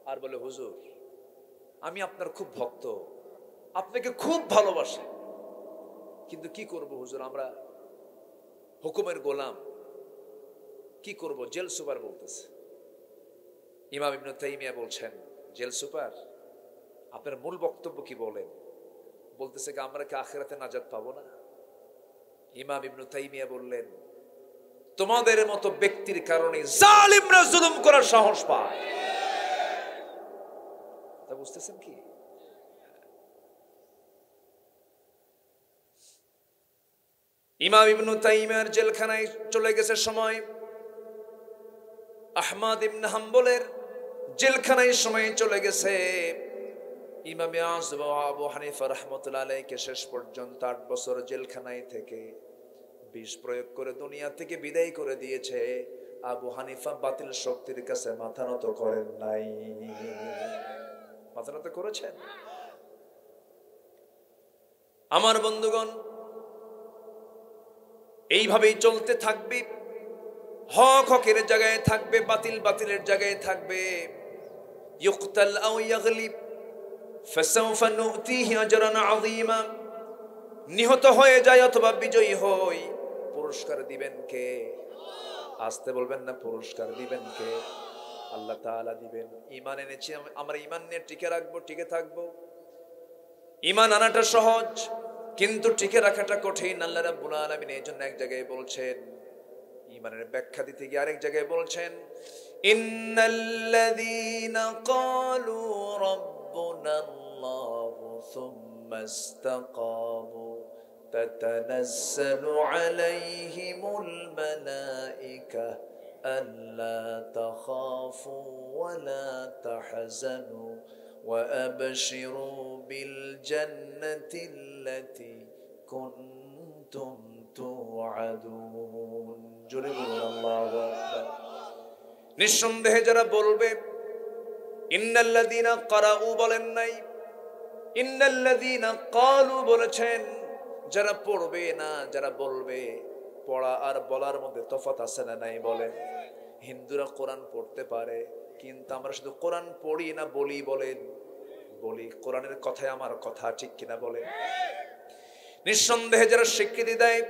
[SPEAKER 1] আর বলে, হুজুর আমি আপনার খুব ভক্ত, আপনাকে খুব ভালোবাসি, কিন্তু কি করব হুজুর, আমরা হুকুমের গোলাম, কি করব? জেল সুপার বলতেছে। ইমাম ইবনু তাইমিয়া বলছেন, জেল সুপার আপনার মূল বক্তব্য কি বলেন? বলতেছে কি আমরা কি আখিরাতে নাজাত পাবো না? ইমাম ইবনু তাইমিয়া বললেন, তোমাদের মতো ব্যক্তির কারণে জালিমরা জুলুম করার সাহস পায়। তা বুঝতেছেন কি? ইমাম ইবনু তাইমিয়ার জেলখানায় চলে গেছে সময়, আহমদ ইবনে হাম্বলের জেলখানায় সময় চলে গেছে। ইমামে আযম আবু হানিফা রাহমাতুল্লাহ আলাইহিকে শেষ পর্যন্ত 8 বছর জেলখানায় থেকে বিষ প্রয়োগ করে দুনিয়া থেকে বিদায় করে দিয়েছে। আবু হানিফা বাতিল শক্তির কাছে মাথা নত করেন নাই। মাথা নত করেছেন? আমার বন্ধুগণ, এইভাবেই চলতে থাকবে। হক হকের জায়গায় থাকবে, বাতিল বাতিলের জায়গায় থাকবে। ইউকতাল আও ইয়াগলিব ফাসাউফা নুতিহি আজরান আযীমা। নিহত হয়ে যায় অথবা বিজয়ী হই, পুরস্কার দিবেন কে? আসতে বলবেন না, পুরস্কার দিবেন কে? আল্লাহ তাআলা দিবেন। ঈমান এনেছি, আমরা ঈমান নিয়ে টিকে রাখবো, টিকে থাকবো। ঈমান আনাটা সহজ, কিন্তু টিকে রাখাটা কঠিন। আল্লাহ রাব্বুল আলামিন এই জন্য এক জায়গায় বলছেন, ঈমানের ব্যাখ্যা দিতে গিয়ে আরেক জায়গায় বলছেন, ইন্নাল্লাযীনা ক্বালু রাব্বুনাল্লাহু সুম্মা ইসতাকামু তাতানাজ্জালু আলাইহিমুল মালায়েকা আল্লা তাখাফু ওয়া লা তাহজানু ওয়া আবশিরু বিল জান্নাতিল্লাতী কুনতুম তুআদুন। জোরে বলুন আল্লাহু আকবার। নিঃসন্দেহে যারা বলবে, ইন্নাল্লাযীনা ক্বারাউ বলেন নাই, ইন্নাল্লাযীনা ক্বালু বলেছেন। যারা পড়বে না, যারা বলবে, পড়া আর বলার মধ্যে তফাৎ আছে না নাই বলেন? হিন্দুরা কোরআন পড়তে পারে, কিন্তু আমরা শুধু কোরআন পড়ি না বলি। বলেন, বলি। কোরআনের কথায় আমার কথা, ঠিক কিনা বলেন? নিঃসন্দেহে যারা স্বীকৃতি দেয়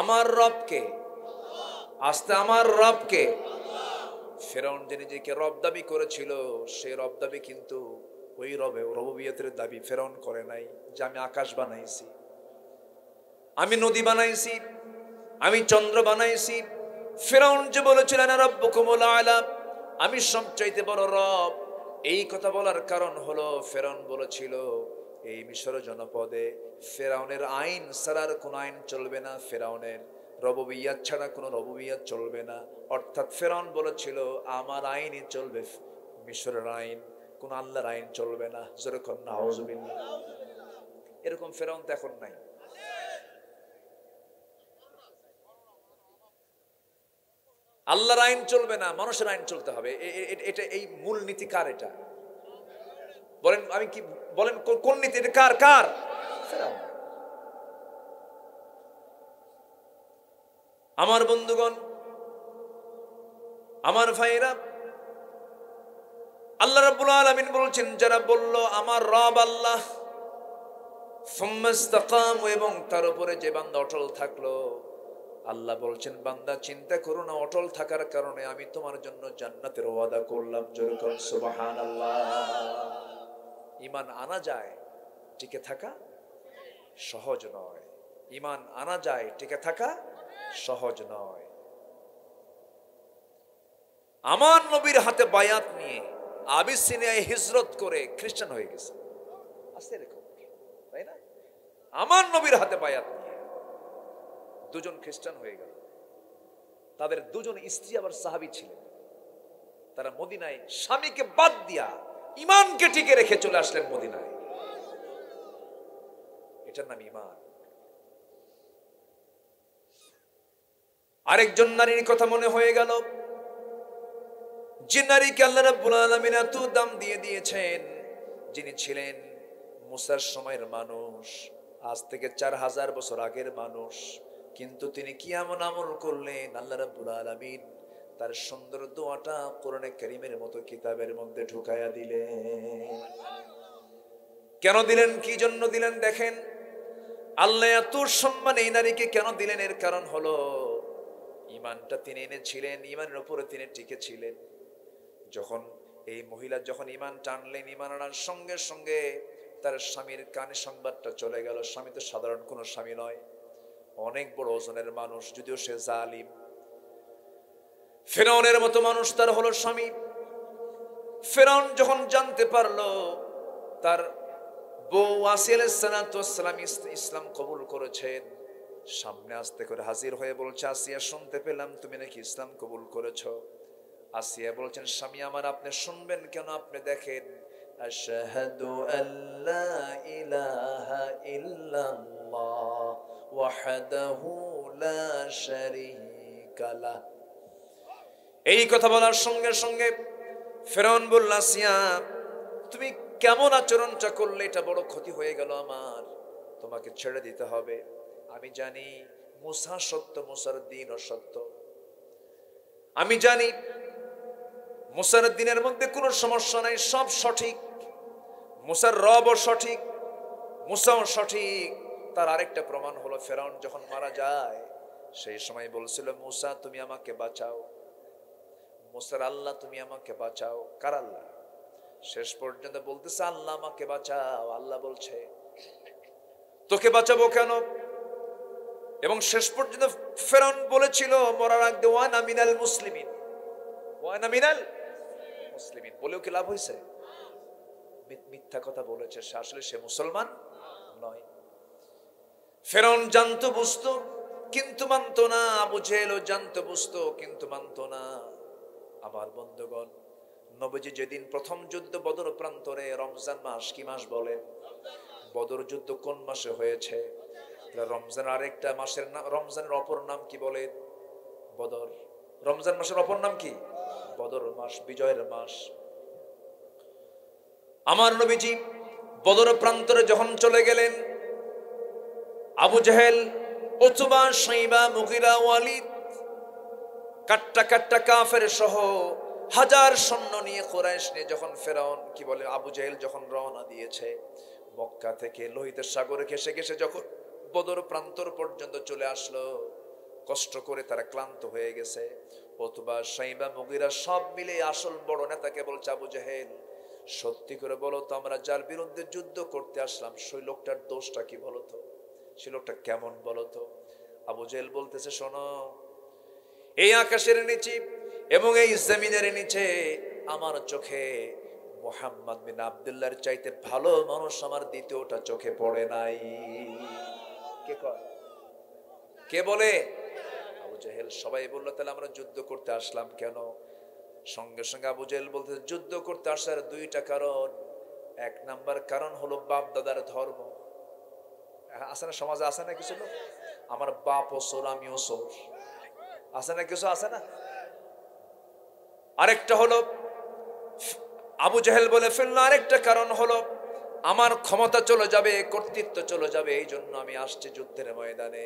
[SPEAKER 1] আমার রবকে, আস্তে আমার রবকে, ফেরাউন যে নিজেকে রব দাবি করেছিল, সেই রব দাবি কিন্তু ওই রবুবিয়তের দাবি ফেরাউন করে নাই। যে আমি আকাশ বানাইছি, আমি নদী বানাইছি, আমি চন্দ্র বানাইছি। ফেরাউন যে বলেছিল না রাব্বুকুমুল আলা, আমি সবচাইতে বড় রব, এই কথা বলার কারণ হলো ফেরাউন বলেছিল এই মিশর জনপদে ফেরাউনের আইন ছাড়ার কোন আইন চলবে না, ফেরাউনের রবুবিয়াত ছাড়া কোনো রবুবিয়াত চলবে না। অর্থাৎ ফেরাউন বলেছিল আমার আইনই চলবে, মিশরের আইন, কোন আল্লাহর আইন চলবে না। যেরকম নাউজুবিল্লাহ। এরকম ফেরাউন তো এখন নাই। আল্লাহর আইন চলবে না, মানুষের আইন চলতে হবে। এটা এই মূল নীতি কার? এটা বলেন, আমি কি বলেন কোন নীতি? এটা কার? কার? ফেরাউন। আমার বন্ধুগণ, আমার ভাইরা, আল্লাহ রাব্বুল আলামিন বলছেন যারা বলল আমার রব আল্লাহ, সুম্মা ইসতাকামু, এবং তার উপরে যে বান্দা অটল থাকলো, আল্লাহ বলছেন বান্দা চিন্তা করো না, অটল থাকার কারণে আমি তোমার জন্য জান্নাতের ওয়াদা করলাম। জোরে করুন সুবহানাল্লাহ। ঈমান আনা যায়, টিকে থাকা সহজ নয়। ঈমান আনা যায়, টিকে থাকা সহজ নয়। আমার নবীর হাতে বায়াত নিয়ে আবিসিনিয়ায় হিজরত করে খ্রিস্টান হয়ে গেছে, আছে এরকম, তাই না? আমার নবীর হাতে বায়াত নিয়ে দুজন খ্রিস্টান হয়ে গেল। তাদের দুজন স্ত্রী আবার সাহাবী ছিলেন। তারা মদিনায় স্বামীকে বাদ দিয়া ঈমানকে টিকে রেখে চলে আসলেন মদিনায়। এটার নাম ঈমান। আরেকজন নারীর কথা মনে হয়ে গেল, যে নারীকে আল্লাহ রাব্বুল আলামিন এত দাম দিয়ে দিয়েছেন, যিনি ছিলেন মুসার সময়ের মানুষ, আজ থেকে 4000 বছর আগের মানুষ, কিন্তু তিনি কি এমন আমল করলেন, আল্লাহ রাব্বুল আলামিন তার সুন্দর দোয়াটা কোরআনে কারীমের মতো কিতাবের মধ্যে ঢুকায়া দিলেন। কেন দিলেন? কি জন্য দিলেন? দেখেন, আল্লাহ এত সম্মান এই নারীকে কেন দিলেন? এর কারণ হলো ঈমানটা তিনি এনেছিলেন, ঈমানের উপরে তিনি টিকে ছিলেন। যখন এই মহিলা যখন ঈমান টানলেন, ঈমান আনার সঙ্গে সঙ্গে তার স্বামীর কানে সংবাদটা চলে গেল। স্বামী তো সাধারণ কোনো স্বামী নয়, অনেক বড় ওজনের মানুষ, যদিও সে জালিম। ফেরাউনের মতো মানুষ তার হলো স্বামী। ফেরাউন যখন জানতে পারলো তার বউ আসিয়া আলাইহিস সালাতু ওয়াস সালাম ইসলাম কবুল করেছেন, সামনে আস্তে করে হাজির হয়ে বলছে, আসিয়া শুনতে পেলাম তুমি নাকি ইসলাম কবুল করেছো। আসিয়া বলছেন, স্বামী আমার, আপনি শুনবেন কেন? আপনি দেখেন, আশহাদু আল্লা ইলাহা ইল্লাল্লাহ ওয়াহদাহু লা শারীকা লাহ। এই কথা বলার সঙ্গে সঙ্গে ফেরাউন বলল, আসিয়া তুমি কেমন আচরণটা করলে, এটা বড় ক্ষতি হয়ে গেল আমার। তোমাকে ছেড়ে দিতে হবে। আমি জানি মুসা সত্য, মুসার দ্বীনও সত্য। আমি জানি মুসার দ্বীনের মধ্যে কোনো সমস্যা নাই, সব সঠিক। মুসার রবও সঠিক, মুসাও সঠিক। তার আরেকটা প্রমাণ হলো ফেরাউন যখন মারা যায় সেই সময় বলছিল, মুসা তুমি আমাকে বাঁচাও, মুসার আল্লাহ তুমি আমাকে বাঁচাও। কার আল্লাহ? শেষ পর্যন্ত বলতেছে আল্লাহ আমাকে বাঁচাও। আল্লাহ বলছে তোকে বাঁচাবো কেন? এবং শেষ পর্যন্ত ফেরাউন বলেছিল মরার আগে, ওয়ানা মিনাল মুসলিমিন, ওয়ানা মিনাল মুসলিমিন। বলেও কি লাভ হয়েছে? মিথ্যা কথা বলেছে, আসলে সে মুসলমান নয়। ফেরাউন জানতো বুঝতো কিন্তু মানতো না, আবু জেহেলও জানতো বুঝতো কিন্তু মানতো না। আমার বন্ধুগণ, নবীজি যেদিন প্রথম যুদ্ধ বদর প্রান্তরে, রমজান মাস কি মাস বলেন? বদর যুদ্ধ কোন মাসে হয়েছে? রমজান আরেকটা মাসের নাম, রমজানের অপর নাম কি বলেন? বদর। রমজান মাসের অপর নাম কি? বদর মাস, বিজয়ের মাস। আমার নবীজি বদর প্রান্তরে যখন চলে গেলেন, আবু জেহেল, উতবা, শাইবা, মুগিরা, ওয়ালিদ, কাট্টা কাট্টা কাফের সহ হাজার সৈন্য নিয়ে, কুরাইশ নিয়ে যখন ফেরাউন কি বলে আবু জেহেল যখন রওনা দিয়েছে মক্কা থেকে, লোহিতের সাগরে ঘেসে ঘেসে যখন বদর প্রান্তর পর্যন্ত চলে আসলো, কষ্ট করে তারা ক্লান্ত হয়ে গেছে। উতবা, শাইবা, মুগিরা সব মিলে আসল বড় নেতাকে বলছে, আবু জেহেল সত্যি করে বলো তো, আমরা যার বিরুদ্ধে যুদ্ধ করতে আসলাম সেই লোকটার দোষটা কি বলতো, সে লোকটা কেমন বলতো? আবু জেহেল বলতেছে, শোনো, এই আকাশের নিচে এবং এই জমিনের নিচে আমার চোখে মুহাম্মদ বিন আব্দুল্লাহর চাইতে ভালো মানুষ আমার দ্বিতীয়টা চোখে পড়ে নাই। কে কয়? কে বলে? আবু জেহেল। সবাই বললো তাহলে আমরা যুদ্ধ করতে আসলাম কেন? সঙ্গে সঙ্গে আবু জেহেল বলতে, যুদ্ধ করতে আসার দুইটা কারণ। এক নাম্বার কারণ হলো বাপ দাদার ধর্ম। আছে না সমাজে, আছে না কিছু লোক, আমার বাপ ও সোর আমিও সোর, আছে না কিছু, আছে না? আরেকটা হলো, আবু জেহেল বলে ফেললো, আরেকটা কারণ হলো আমার ক্ষমতা চলে যাবে, কর্তৃত্ব চলে যাবে, এই জন্য আমি আসছি যুদ্ধের ময়দানে।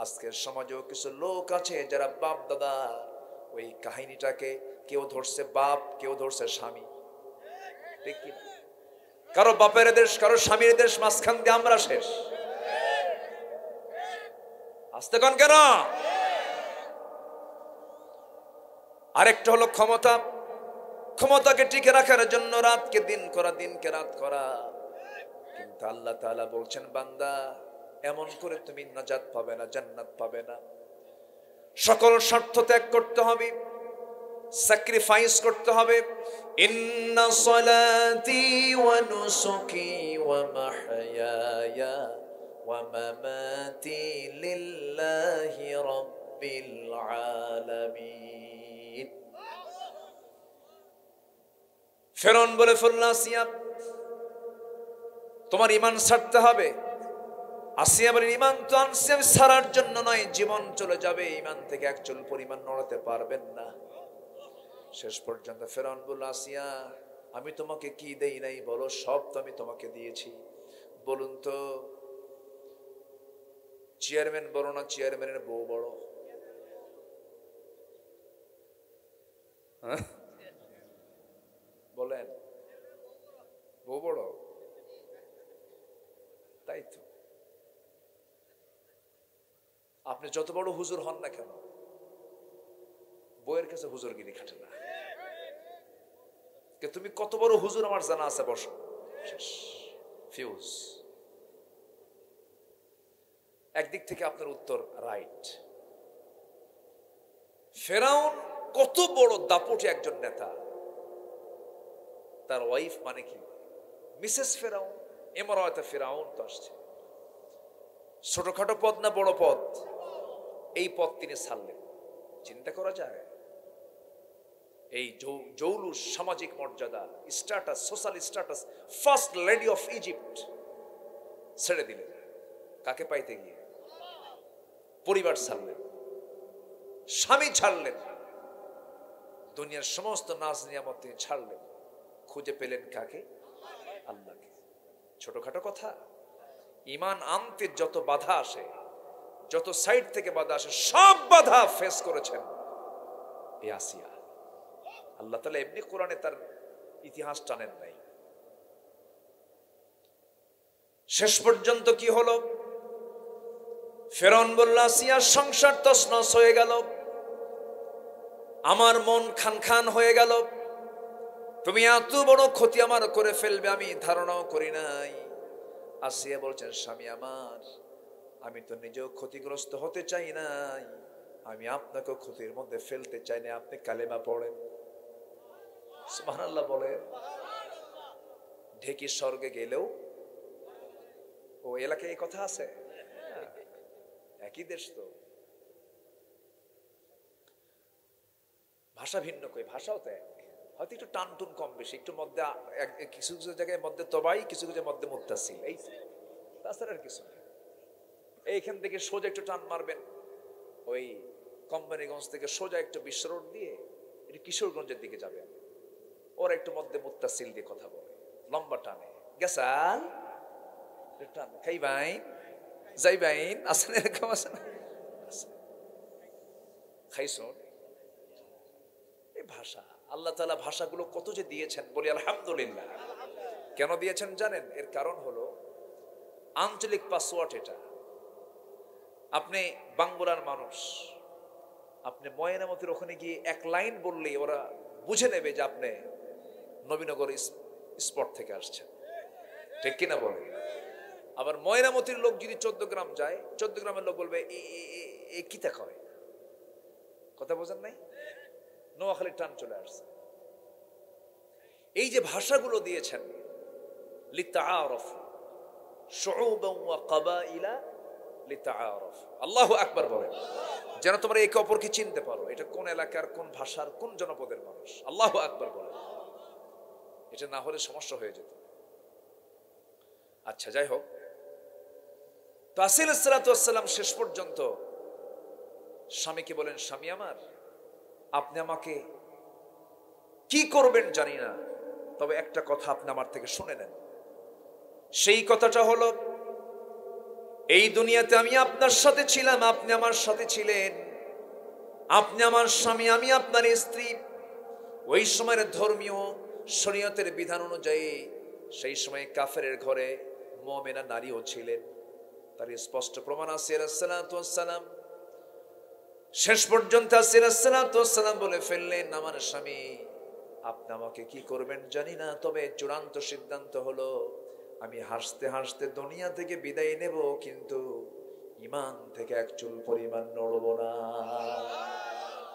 [SPEAKER 1] আজকের সমাজেও কিছু লোক আছে যারা বাপ দাদা ওই কাহিনীটাকে, কেউ ধরছে বাপ, কেউ ধরছে স্বামী, ঠিক কি? কারো বাপের দেশ, কারো স্বামীর দেশ, মাঝখান দিয়ে আমরা শেষ। আসতে কন কেন? আরেকটা হলো ক্ষমতা, ক্ষমতাকে টিকে রাখার জন্য রাতকে দিন করা, দিনকে রাত করা। কিন্তু আল্লাহ তাআলা বলছেন, বান্দা এমন করে তুমি নাজাত পাবে না, জান্নাত পাবে না। সকল স্বার্থ ত্যাগ করতে হবে, স্যাক্রিফাইস করতে হবে। ইন্না সলাতি ওয়া নুসুকি ওয়া মাহইয়ায়া ওয়া মামাতি লিল্লাহি রাব্বিল আলামিন। ফেরাউন বলে ফেলল, আসিয়া তোমার ঈমান ছাড়তে হবে। আসিয়া বলেন, ঈমান তো আনছি আমি ছাড়ার জন্য নয়, জীবন চলে যাবে, ঈমান থেকে এক চুল পরিমাণ নড়াতে পারবেন না। শেষ পর্যন্ত ফেরাউন বলল, আসিয়া আমি তোমাকে কি দেই নাই বলো? সব তো আমি তোমাকে দিয়েছি। বলুন তো, চেয়ারম্যান বড় না চেয়ারম্যানের বউ বড়? বলেন, বউ বড়? তাই তো। আপনি যত বড় হুজুর হন না কেন, বউয়ের কাছে হুজুরগিরি খাটে না। তুমি কত বড় হুজুর আমার জানা আছে, বসো, ফিউজ। একদিক থেকে আপনার উত্তর রাইট। ফেরাউন কত বড় দাপটে একজন নেতা, তার ওয়াইফ মানে কি মিসেস ফেরাউন, ইমরাতে ফেরাউন তো আসছে। ছোটখাটো পদ না বড় পদ? এই পদ তিনি ছাড়লেন। চিন্তা করা যায়, এই জৌলুস সামাজিক মর্যাদা, status, social status, first lady of Egypt ছেড়ে দিলেন। কাকে পাইতে গিয়ে? পরিবার ছাড়লেন, স্বামী ছাড়লেন, দুনিয়ার সমস্ত নাজ নিয়ামত তিনি ছাড়লেন। খুঁজে পেলেন কাকে? আল্লাহকে। ছোটখাটো কথা? ঈমান আনতে যত বাধা আসে, যত সাইড থেকে বাধা আসে, সব বাধা ফেস করেছেন এই আসিয়া। আল্লাহ তাআলা এমনি কোরআনে তার ইতিহাস টানেন নাই। শেষ পর্যন্ত কি হলো? ফেরাউন বলল, আসিয়ার সংসার তছনছ হয়ে গেল, আমার মন খান খান হয়ে গেল, তুমি এত বড় ক্ষতি আমার করে ফেলবে আমি ধারণাও করি নাই। আসিয়া বলছেন, স্বামী আমার, আমি তো নিজেও ক্ষতিগ্রস্ত হতে চাই নাই, আমি আপনাকে ক্ষতির মধ্যে ফেলতে চাই না, আপনি কালেমা পড়েন। সুবহানাল্লাহ বলে। ঢেকি স্বর্গে গেলেও ও এলাকায় এই কথা আছে, একই দেশ তো, ভাষা ভিন্ন, কই ভাষাও তো এক, হয়তো একটু টান টুন কম বেশি, একটু মধ্যে কিছু কিছু জায়গায় মধ্যে তবাই, কিছু কিছু মধ্যে মুত্তাসিল, এই তাছাড়া আর কিছু নেই। এইখান থেকে সোজা একটু টান মারবেন, ওই কোম্পানিগঞ্জ থেকে সোজা একটু বিশ্ব রোড দিয়ে একটু কিশোরগঞ্জের দিকে যাবেন, ওরা একটু মধ্যে মুত্তাসিল দিয়ে কথা বলে, লম্বা টানে, গেছাল টান, খাইবাইন যাইবাইন, আসেন এরকম আছে না? খাইছুন। এই ভাষা আল্লাহ তাআলা ভাষাগুলো কত যে দিয়েছেন, বলি আলহামদুলিল্লাহ। কেন দিয়েছেন জানেন? এর কারণ হলো আঞ্চলিক পাসওয়ার্ড। এটা আপনি বাঙ্গুরার মানুষ, আপনি ময়নামতির ওখানে গিয়ে এক লাইন বললেই ওরা বুঝে নেবে যে আপনি নবীনগর স্পট থেকে আসছেন, ঠিক কিনা বলে? আবার ময়নামতির লোক যদি 14 গ্রাম যায়, 14 গ্রামের লোক বলবে এ কি তা কয়, কথা বোঝেন নাই? নোয়াখালীর টান চলে আসছে। এই যে ভাষাগুলো দিয়েছেন, লিতাআরাফু শুউবান ওয়া ক্বাবাইলা লিতাআরাফু, আল্লাহু আকবার বলেন, যেন তোমরা একে অপরকে চিনতে পারো, এটা কোন এলাকার, কোন ভাষার, কোন জনপদের মানুষ। আল্লাহু আকবার বলেন। এটা না হলে সমস্যা হয়ে যেত। আচ্ছা, যাই হোক, তো আসিয়া আলাইহিস সালাতু ওয়াস সালাম শেষ পর্যন্ত স্বামীকে বলেন, স্বামী আমার, আপনি আমাকে কি করবেন জানি না, তবে একটা কথা আপনি আমার থেকে শুনে নেন। সেই কথাটা হলো, এই দুনিয়াতে আমি আপনার সাথে ছিলাম, আপনি আমার সাথে ছিলেন, আপনি আমার স্বামী, আমি আপনার স্ত্রী। ওই সময়ের ধর্মীয় শরীয়তের বিধান অনুযায়ী সেই সময় কাফেরের ঘরে মুমিনা নারীও ছিলেন, তার স্পষ্ট প্রমাণ আসিয়া আলাইহিস সালাতু ওয়াস সালাম। শেষ পর্যন্ত আসিয়া আলাইহিস সালাতু ওয়াস সালাম বলে ফেললেন, আমার স্বামী, আপনি আমাকে কি করবেন জানি না, তবে চূড়ান্ত সিদ্ধান্ত হলো আমি হাসতে হাসতে দুনিয়া থেকে বিদায় নেব, কিন্তু ঈমান থেকে এক চুল পরিমাণ নড়ব না।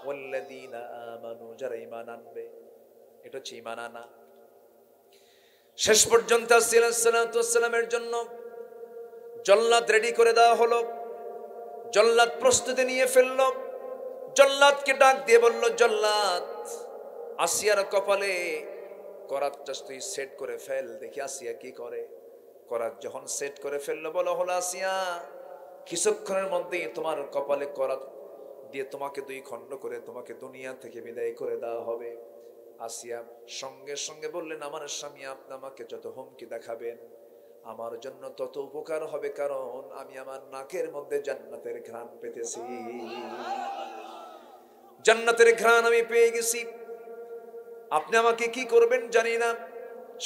[SPEAKER 1] ওয়াল্লাযীনা আমানু, যারা ঈমান আনবে, এটা হচ্ছে ঈমান আনা। শেষ পর্যন্ত আসিয়া আলাইহিস সালাতু ওয়াস সালামের জন্য জল্লাদ রেডি করে দেওয়া হলো। জল্লাদ প্রস্তুতি নিয়ে ফেলল। জল্লাদকে ডাক দিয়ে বলল, জল্লাদ, আসিয়ার কপালে করাতটা তুই সেট করে ফেল, দেখি আসিয়া কি করে। করাত যখন সেট করে ফেললো, বলো হলো, আসিয়া, কিছুক্ষণের মধ্যেই তোমার কপালে করাত দিয়ে তোমাকে 2 খণ্ড করে তোমাকে দুনিয়া থেকে বিদায় করে দেওয়া হবে। আসিয়া সঙ্গে সঙ্গে বললেন, আমার স্বামী, আপনি আমাকে যত হুমকি দেখাবেন আমার জন্য তত উপকার হবে, কারণ আমি আমার নাকের মধ্যে জান্নাতের ঘ্রাণ পেতেছি, জান্নাতের ঘ্রাণ আমি পেয়ে গেছি। আপনি আমাকে কি করবেন জানি না।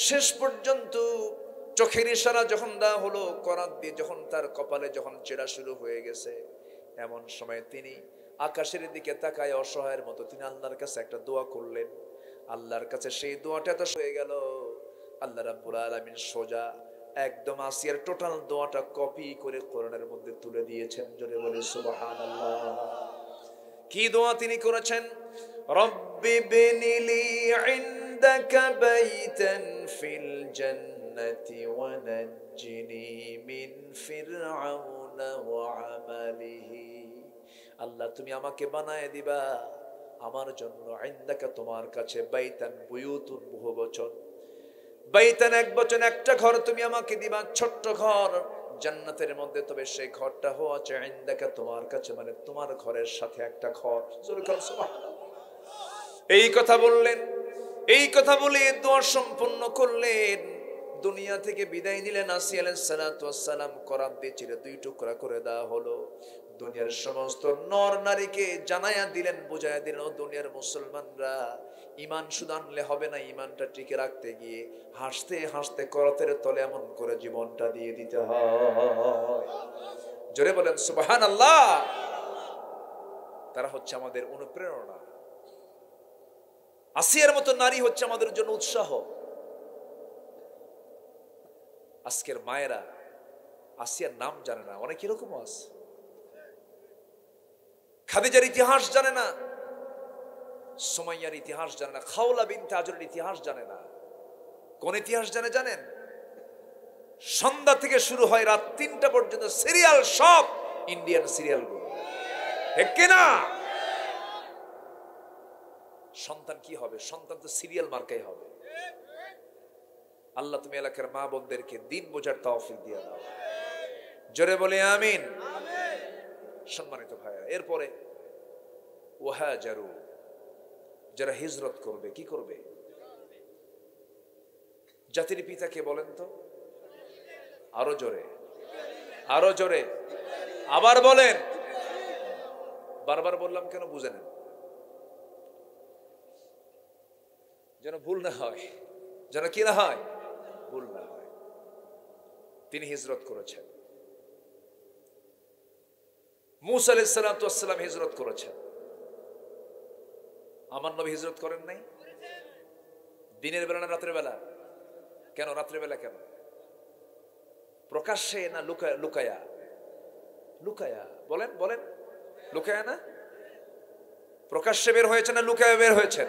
[SPEAKER 1] শেষ পর্যন্ত চোখের ইশারা যখন দেওয়া হলো, করাত দিয়ে যখন তার কপালে যখন চেরা শুরু হয়ে গেছে, এমন সময় তিনি আকাশের দিকে তাকায় অসহায়ের মতো তিনি আল্লাহর কাছে একটা দোয়া করলেন। আল্লাহর কাছে সেই দোয়াটা তো হয়ে গেল। আল্লাহ রাব্বুল আলামিন সোজা একদম আসিয়ার টোটাল দোয়াটা কপি করে কোরআনের মধ্যে তুলে দিয়েছেন। জোরে বলে সুবহানাল্লাহ। কি দোয়া তিনি করেছেন? রব্বি বিনিলি ইনদাকা বাইতান ফিল জান্নাতি ওয়া নাজ্জিনি মিন ফিরআউনা ওয়া আমালিহি। আল্লাহ, তুমি আমাকে বানায় দিবা আমার জন্য ইনদাকা, তোমার কাছে, বাইতান, বুয়ুতুন বহুবচন, বাইতান এক বচন, একটা ঘর তুমি আমাকে দিবা, ছোট্ট ঘর জান্নাতের মধ্যে, তবে সেই ঘরটা হওয়া চাই ইনদাকা, তোমার কাছে, মানে তোমার ঘরের সাথে একটা ঘর। এই কথা বললেন। এই কথা বলে দোয়া সম্পন্ন করলেন। দুনিয়া থেকে বিদায় নিলেন, আসিয়া আলাইহিস সালাতু ওয়াস সালাম করাত দিয়ে চিরে 2 টুকরা করে দেওয়া হলো। দুনিয়ার সমস্ত নর নারীকে জানায়া দিলেন, বুঝায়া দিলেন, ও দুনিয়ার মুসলমানরা, ঈমান শুধু আনলে হবে না, ঈমানটা টিকে রাখতে গিয়ে হাসতে হাসতে করাতের তলে এমন করে জীবনটা দিয়ে দিতে হয়। জোরে বলেন সুবহানাল্লাহ। তারা হচ্ছে আমাদের অনুপ্রেরণা। আসিয়ার মতো নারী হচ্ছে আমাদের জন্য উৎসাহ। আজকের মায়েরা আসিয়ার নাম জানে না, অনেক এরকম আছে। খাদিজার ইতিহাস জানে না, সুমাইয়ার ইতিহাস জানে না, খাওলা বিনতে আজরের ইতিহাস জানে না। কোন ইতিহাস জানে জানেন? সন্ধ্যা থেকে শুরু হয় রাত 3টা পর্যন্ত সিরিয়াল, সব ইন্ডিয়ান সিরিয়াল গুলো, ঠিক কিনা? সন্তান কি হবে? সন্তান তো সিরিয়াল মার্কাই হবে। আল্লাহ তুমি এলাকার মা বোনদেরকে দিন বোঝার তৌফিক দিয়ে দাও। জোরে বলে আমিন। সম্মানিত ভাইরা, এরপরে ওয়াহাজারু, যারা হিজরত করবে, কি করবে? জাতির পিতা কে বলেন তো? আরো জোরে, আরো জোরে, আবার বলেন। বারবার বললাম কেন বুঝে নেন, যেন ভুল না হয়, যেন কি না হয়, ভুল না হয়। তিনি হিজরত করেছেন। মুসা আলাইহিস সালাতু ওয়াস সালাম হিজরত করেছেন। আমার নবী হিজরত করেন নাই? দিনের বেলা না রাতের বেলা? কেন রাতের বেলা? কেন? প্রকাশ্যে না লুকায়া? লুকায়া। বলেন বলেন, লুকায়া না? প্রকাশ্যে বের হয়েছে না লুকায়া বের হয়েছেন?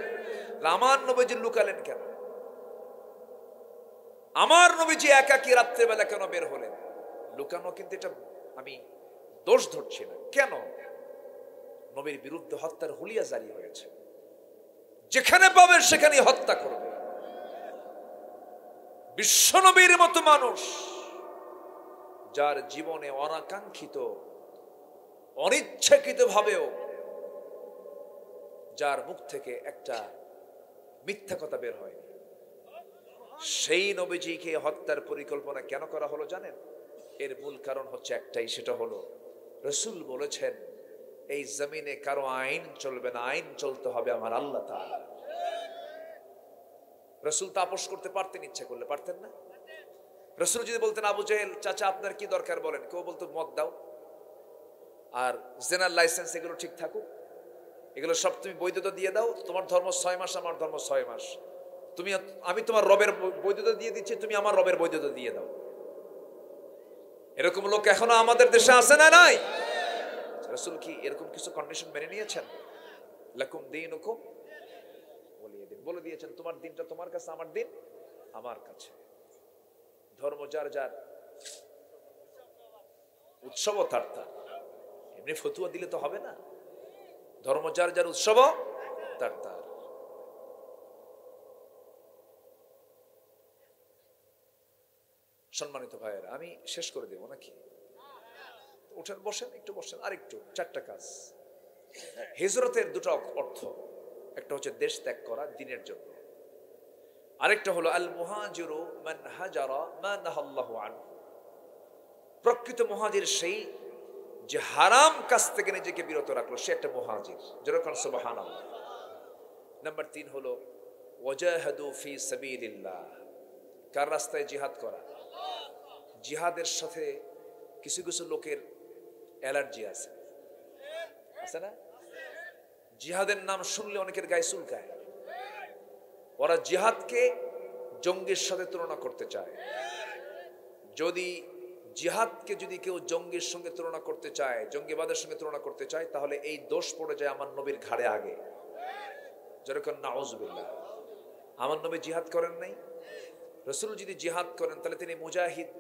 [SPEAKER 1] আমার নবীজি লুকালেন কেন? আমার নবীজি একাকী রাত্রে বেলা কেন বের হলেন? লুকানো কিন্তু এটা আমি দোষ ধরছি না। কেন? নবীর বিরুদ্ধে হত্যার হুলিয়া জারি হয়েছে, যেখানে পাবে সেখানে হত্যা করবে। বিশ্ব নবীর মতো মানুষ, যার জীবনে অনাকাঙ্ক্ষিত অনিচ্ছাকৃত ভাবেও যার মুখ থেকে একটা মিথ্যা কথা বের হয়নি, সেই নবীজিকে হত্যার পরিকল্পনা কেন করা হলো জানেন? এর মূল কারণ হচ্ছে একটাই, সেটা হলো রাসূল বলেছেন, এই জমিনে কারো আইন চলবে না, আইন চলতে হবে আমার আল্লাহ তাআলা। রাসূল তাপস করতে পারতেন, ইচ্ছা করলে পারতেন না? রাসূল যদি বলতেন, আবু জেহেল চাচা আপনার কি দরকার বলেন, কেউ বলতো মদ দাও আর জেনার লাইসেন্স এগুলো ঠিক থাকুক, এগুলো সব তুমি বৈধতা দিয়ে দাও, তোমার ধর্ম 6 মাস, আমার ধর্ম 6 মাস, আমি তোমার রবের বৈধতা দিয়ে দিচ্ছি, তুমি আমার রবের বৈধতা দিয়ে দাও। এরকম লোক এখনো আমাদের দেশে আছে না নাই? রাসূল কি এরকম কিছু কন্ডিশন মেনে নিয়েছেন? লাকুম দীনুকুম ওয়ালিয়া দিন, বলে দিয়েছেন তোমার দিনটা তোমার কাছে, আমার দিন আমার কাছে। ধর্ম যার যার, উৎসব তার তার। এমনি ফতুয়া দিলে তো হবে না। ধর্ম যার যার, উৎসব তার তার। সম্মানিত ভাইয়েরা, আমি শেষ করে দেব নাকি? উঠেন, বসেন, একটু বসেন, আরেকটু। 4টা কাজ। হিজরতের 2টা অর্থ, একটা হচ্ছে দেশ ত্যাগ করা দ্বীনের জন্য, আরেকটা হলো আল মুহাজিরু মান হাজারা মা নাহাল্লাহু আনহু। প্রকৃত মুহাজির সেই যে হারাম কাজ থেকে নিজেকে বিরত রাখলো, সে একটা মুহাজির। যেরকম সুবহানাল্লাহ। নাম্বার 3 হলো ওয়াজাহাদু ফি সাবিলিল্লাহ, কার রাস্তায় জিহাদ করা। জিহাদের সাথে কিছু কিছু লোকের অ্যালার্জি আছে, আছে না? জিহাদের নাম শুনলে অনেকের গায়ে চুলকায়। ওরা জিহাদকে জঙ্গির সাথে তুলনা করতে চায়। যদি জিহাদকে যদি কেউ জঙ্গির সঙ্গে তুলনা করতে চায়, জঙ্গিবাদের সঙ্গে তুলনা করতে চায়, তাহলে এই দোষ পড়ে যায় আমার নবীর ঘাড়ে আগে। যেরকম নাউজুবিল্লাহ, আমার নবী জিহাদ করেন নাই। রাসূল যদি জিহাদ করেন তাহলে তিনি মুজাহিদ,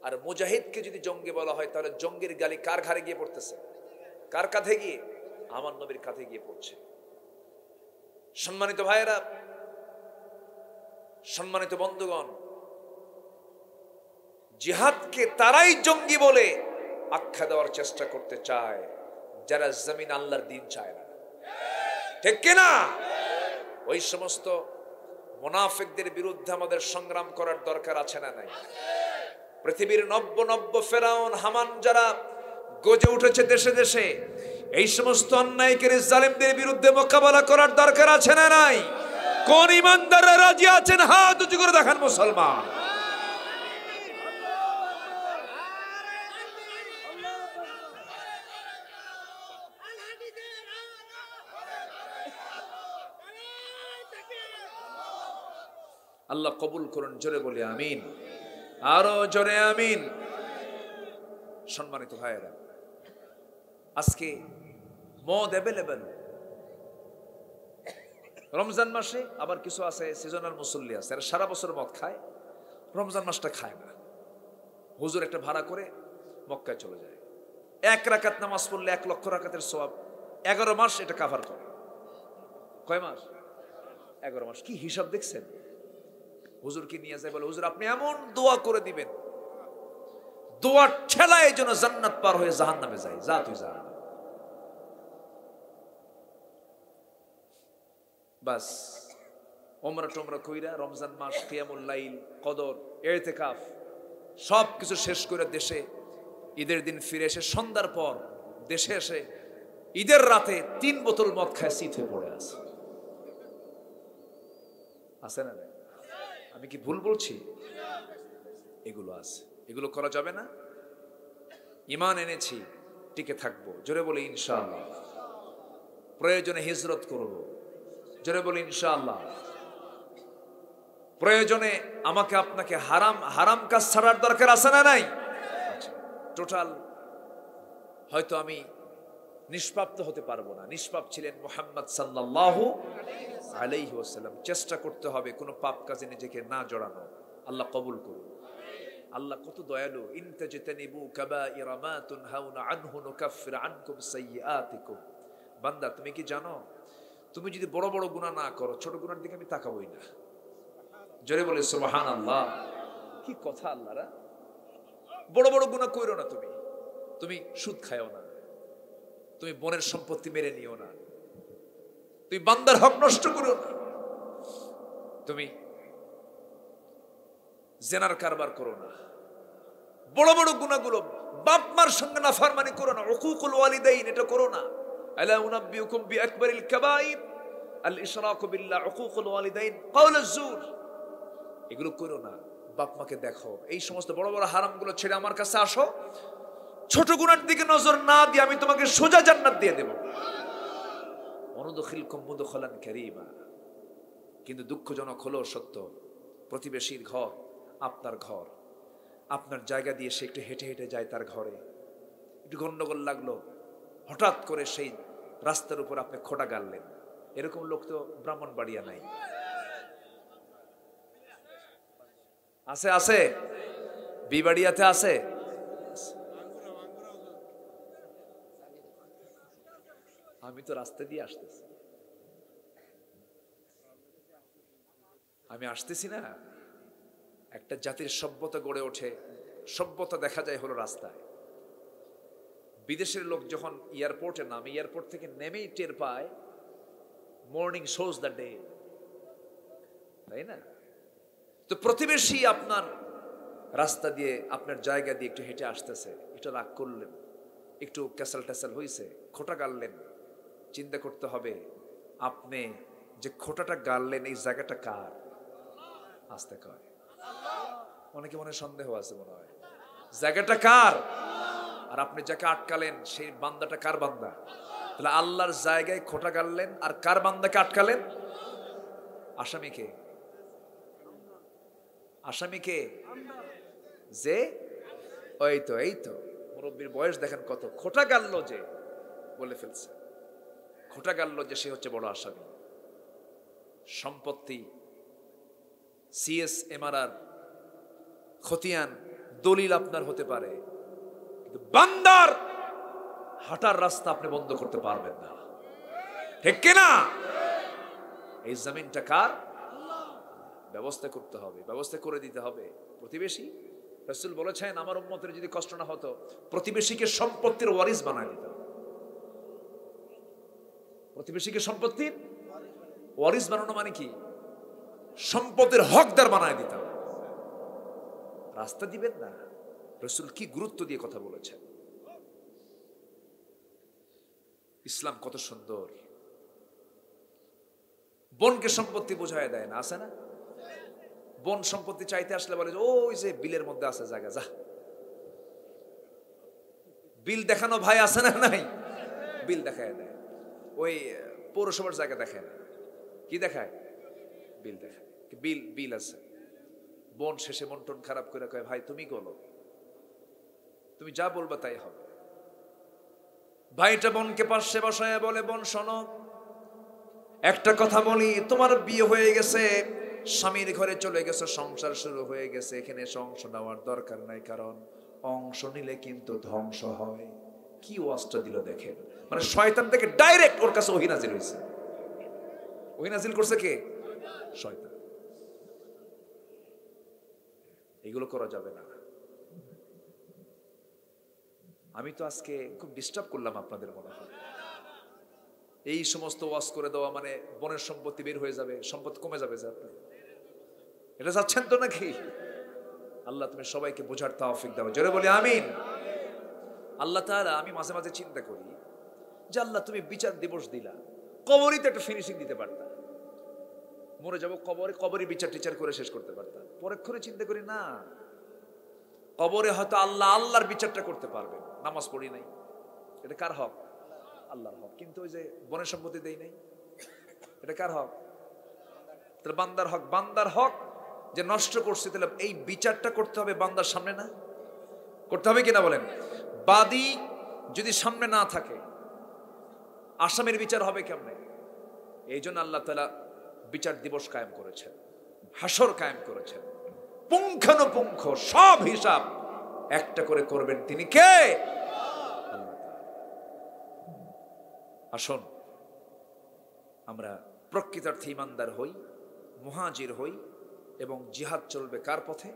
[SPEAKER 1] আর মুজাহিদকে যদি জঙ্গি বলা হয় তাহলে জঙ্গির গালি কার ঘাড়ে গিয়ে পড়তেছে? কার কাঁধে গিয়ে? আমার নবীর কাঁধে গিয়ে পড়ছে। সম্মানিত ভাইয়েরা, সম্মানিত বন্ধুগণ, জিহাদকে তারাই জঙ্গি বলে আখ্যা দেওয়ার চেষ্টা করতে চায় যারা জমিন আল্লাহর দ্বীন চায় না, ঠিক কিনা? ওই সমস্ত মুনাফিকদের বিরুদ্ধে আমাদের সংগ্রাম করার দরকার আছে না নাই? পৃথিবীর নব্য নব্য ফেরাউন হামান যারা গজে উঠেছে দেশে দেশে, এই সমস্ত অন্যায়কারী জালিমদের বিরুদ্ধে মোকাবেলা করার দরকার আছে না নাই? কোন ইমানদাররা রাজি আছেন হাত উঁচু করে দেখান মুসলমান। আল্লাহ কবুল করুন, জোরে বলি আমিন, আরো জোরে আমিন। সম্মানিত ভাইয়েরা, আজকে মদ অ্যাভেলেবেল রমজান মাসে, আবার কিছু আছে সিজনাল মুসল্লি আছে, এরা সারা বছর মদ খায়, রমজান মাসটা খায় না। হুজুর একটা ভাড়া করে মক্কায় চলে যায়, 1 রাকাত নামাজ পড়লে 1 লক্ষ রাকাতের সওয়াব, 11 মাস এটা কাভার করে। কয় মাস? 11 মাস। কি হিসাব দেখছেন? হুজুরকে নিয়ে যায়, বলে হুজুর আপনি এমন দোয়া করে দিবেন, দোয়ার ঠেলায় যেন জান্নাত পার হয়ে জাহান্নামে যায়। যা তুই যা। বাস ওমরা টোমরা কইরা রমজান মাস, কিয়ামুল লাইল, কদর, ইতিকাফ সব কিছু শেষ করে দেশে ঈদের দিন ফিরে এসে সন্ধ্যার পর দেশে এসে ঈদের রাতে 3 বোতল মদ খায় শীত হয়ে পড়ে আছে। আছে না? আমি কি ভুল বলছি? এগুলো আছে, এগুলো করা যাবে না। ঈমান এনেছি, টিকে থাকবো, জোরে বলি ইনশাআল্লাহ। প্রয়োজনে হিজরত করব, জোরে বলি ইনশাআল্লাহ। প্রয়োজনে আমাকে আপনাকে হারাম কাজ ছাড়ার দরকার আছে না নাই? টোটাল হয়তো আমি নিষ্পাপ তো হতে পারবো না, নিষ্পাপ ছিলেন মুহাম্মদ সাল্লাল্লাহু আলাইহি ওয়াসাল্লাম। চেষ্টা করতে হবে কোনো পাপ কাজে নিজেকে না জড়ানো। আল্লাহ কবুল করুন। আল্লাহ কত দয়ালু। ইন তাজতানিবু কাবাইরা মা তুনহাউনা আনহু নুকাফির আনকুম সাইয়্যাতিকুম। বান্দা তুমি কি জানো, তুমি যদি বড় বড় গুনাহ না করো, ছোট গুনার দিকে আমি তাকাবই না। জোরে বলে সুবহানাল্লাহ। কি কথা আল্লাহরা। বড় বড় গুনাহ কইরো না, তুমি সুদ খায়ও না, তুমি বোনের সম্পত্তি মেরে নিও না, তুমি বান্দার হক নষ্ট করো না, তুমি জেনার কারবার করো না। বড় বড় গুনাহগুলো, বাপ মার সঙ্গে নাফরমানি করো না, উকুকুল ওয়ালিদাইন এটা করো না। আলা উনাব্বিউকুম বিআকবারিল কাবাইর আল ইশরাকু বিল্লাহ, উকুকুল ওয়ালিদাইন, কাউলুজ জুর, এগুলো করো না। বাপ মাকে দেখো। এই সমস্ত বড় বড় হারামগুলো ছেড়ে আমার কাছে আসো, ছোট গুনার দিকে নজর না দিয়ে আমি তোমাকে সোজা জান্নাত দিয়ে দেব। অনুদখিলকুম মুদখালান কারীমা। কিন্তু দুঃখজনক হলো সত্য, প্রতিবেশীর ঘর আপনার ঘর, আপনার জায়গা দিয়ে সে একটু হেঁটে হেঁটে যায় তার ঘরে, একটু গন্ডগোল লাগলো, হঠাৎ করে সেই রাস্তার উপর আপনি খোঁটা গাড়লেন। এরকম লোক তো ব্রাহ্মণবাড়িয়া নাই। আছে? আছে? বিবাড়িয়াতে আছে? আমি তো রাস্তা দিয়ে আসতেছি, আমি আসতেছি না। একটা জাতির সভ্যতা গড়ে ওঠে, সভ্যতা দেখা যায় হলো রাস্তায়। বিদেশের লোক যখন এয়ারপোর্টে নামে, এয়ারপোর্ট থেকে নেমেই টের পায় মর্নিং শোজ দ্য ডে, তাই না? তো প্রতিবেশী আপনার রাস্তা দিয়ে, আপনার জায়গা দিয়ে একটু হেঁটে আসতেছে, একটু রাগ করলেন, একটু ক্যাসাল ট্যাসাল হয়েছে, খোঁটা গাড়লেন। চিন্তা করতে হবে আপনি যে খোঁটাটা গাড়লেন এই জায়গাটা কার? আসতে কয় অনেকে মনে সন্দেহ আছে, মনে হয় জায়গাটা কার? আর আপনি যাকে আটকালেন সেই বান্দাটা কার বান্দা? তাহলে আল্লাহর জায়গায় খোঁটা গাড়লেন, আর কার বান্দাকে আটকালেন? আসামিকে। আসামিকে যে এই তো মুরব্বীর বয়স দেখেন কত, খোঁটা গাড়লো যে, বলে ফেলছে, খোঁটা গাড়লো যে সে হচ্ছে বড় আসামি। সম্পত্তি, CSMRR, খতিয়ান, দলিল আপনার হতে পারে, কিন্তু বান্দার হাঁটার রাস্তা আপনি বন্ধ করতে পারবেন না, ঠিক কিনা? এই জমিনটা কার? ব্যবস্থা করতে হবে, ব্যবস্থা করে দিতে হবে। প্রতিবেশী, রাসূল বলেছেন আমার উম্মতের যদি কষ্ট না হতো প্রতিবেশীকে সম্পত্তির ওয়ারিস বানায় দিত। প্রতিবেশীকে সম্পত্তির ওয়ারিস বানানো মানে কি? সম্পদের হকদার বানায় দিতাম। রাস্তা দিবেন না। রাসূল কি গুরুত্ব দিয়ে কথা বলেছেন। ইসলাম কত সুন্দর। বোনকে সম্পত্তি বোঝায় দেয় না, আছে না? বোন সম্পত্তি চাইতে আসলে বলে ওই যে বিলের মধ্যে আছে জায়গা, যা। বিল দেখানো ভাই আছে না? নাই, বিল দেখায় দেয়। ওই পৌরসভার জায়গা দেখায়, কি দেখায়? বিল দেখায়, বিল বিল আছে। বোন শেষে মন টন খারাপ করে কয় ভাই তুমি বলো, তুমি যা বলবা তাই হবে। ভাইটা বোনকে পাশে বসায় বলে বোন শোনো, একটা কথা বলি, তোমার বিয়ে হয়ে গেছে, স্বামীর ঘরে চলে গেছে, সংসার শুরু হয়ে গেছে, এখানে অংশ নেওয়ার দরকার নাই, কারণ অংশ নিলে কিন্তু ধ্বংস হয়। কি ওয়াজটা দিল দেখেন, মানে শয়তান থেকে ডাইরেক্ট ওর কাছে ওহী নাজিল হয়েছে। ওহী নাজিল করছে কে? শয়তান। এগুলো করা যাবে না। আমি তো আজকে খুব ডিস্টার্ব করলাম আপনাদের মনে হয়। এই সমস্ত ওয়াজ করে দেওয়া মানে বনের সম্পত্তি বের হয়ে যাবে, সম্পদ কমে যাবে, যে আপনি এটা চাচ্ছেন তো নাকি? আল্লাহ তুমি সবাইকে বোঝার তৌফিক দাও, জোরে বলি আমিন। আল্লাহ তাআলা, আমি মাঝে মাঝে চিন্তা করি যে আল্লাহ তুমি বিচার দিবস দিলা, কবরিতে একটা ফিনিশিং দিতে পারতা। মরে যাবো কবরে, কবরে বিচার টিচার করে শেষ করতে পারতা। পরক্ষণে চিন্তা করি না, কবরে হয়তো আল্লাহ আল্লাহর বিচারটা করতে পারবেন। নামাজ পড়ি নাই, এটা কার হক? আল্লাহর হক। কিন্তু ওই যে বনের সম্পত্তি দেই নাই, এটা কার হক? তাহলে বান্দার হক। বান্দার হক যে নষ্ট করছে, তাহলে এই বিচারটা করতে হবে বান্দার সামনে না? করতে হবে কিনা বলেন? বাদী যদি সামনে না থাকে, আসামের বিচার হবে কেমনে? এই জন্য আল্লাহ তাআলা বিচার দিবস কায়েম করেছেন, হাসর কায়েম করেছেন। পুঙ্খানুপুঙ্খ সব হিসাব একটা করে করবেন তিনি কে? আল্লাহ তাআলা। আসুন আমরা প্রকৃতার্থে ঈমানদার হই, মুহাজির হই, এবং জিহাদ চলবে কার পথে?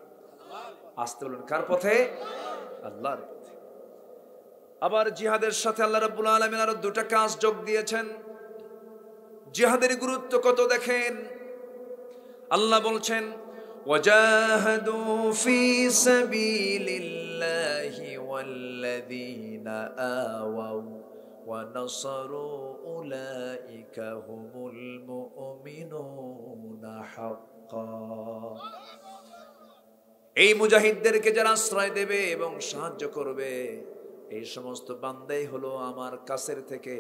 [SPEAKER 1] আসতে বলুন কার পথে? আল্লাহর পথে। আবার জিহাদের সাথে আল্লাহ রাব্বুল আলামিন আরো দুটো কাজ যোগ দিয়েছেন। জিহাদের গুরুত্ব কত দেখেন। আল্লাহ বলছেন ওয়াজাহাদু ফি সাবিলিল্লাহি ওয়াল্লাযীনা আওয়াউ ওয়া নাসারু উলাইকা হুমুল মুমিনুনা হাক্কা। এই মুজাহিদদেরকে যারা আশ্রয় দেবে এবং সাহায্য করবে, এই সমস্ত বান্দাই হলো আমার কাছের থেকে,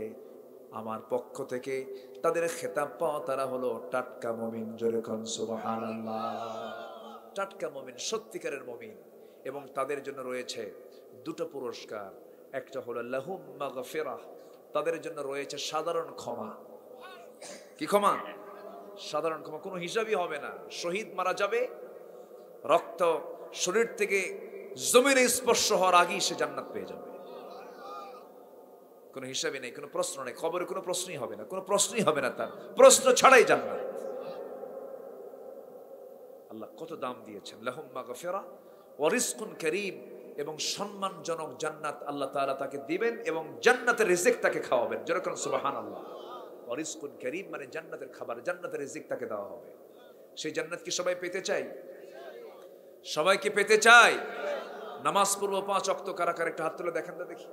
[SPEAKER 1] আমার পক্ষ থেকে তাদের খেতাব পাওয়া, তারা হলো টাটকা মুমিন। জোরে কোন সুবহানাল্লাহ। টাটকা মুমিন, সত্যিকারের মুমিন। এবং তাদের জন্য রয়েছে দুটো পুরস্কার। একটা হলো লাহুম মাগফিরাহ, তাদের জন্য রয়েছে সাধারণ ক্ষমা। কি ক্ষমা? সাধারণ ক্ষমা, কোনো হিসাবই হবে না। শহীদ মারা যাবে, রক্ত শরীর থেকে জমিনে স্পর্শ হওয়ার আগেই সে জান্নাত পেয়ে যাবে, কোনো হিসাবই নেই, কোনো প্রশ্ন নেই। খবরে কোনো প্রশ্নই হবে না, কোনো প্রশ্নই হবে না, তার প্রশ্ন ছাড়াই জান্নাত। আল্লাহ কত দাম দিয়েছেন। লাহুম মাগফিরাহ ওয়া রিজকুন কারীম, এবং সম্মানজনক জান্নাত আল্লাহ তাআলা তাকে দিবেন, এবং জান্নাতের রিজিক তাকে খাওয়াবেন। যেরকম সুবহানাল্লাহ। ওয়া রিজকুন কারীম মানে জান্নাতের খাবার, জান্নাতের রিজিক তাকে দেওয়া হবে। সেই জান্নাত কি সবাই পেতে চাই? সবাইকে পেতে চাই? নামাজ পড়ব 5 ওয়াক্ত, কারা কারা একটা হাত তুলে দেখেন তো দেখি।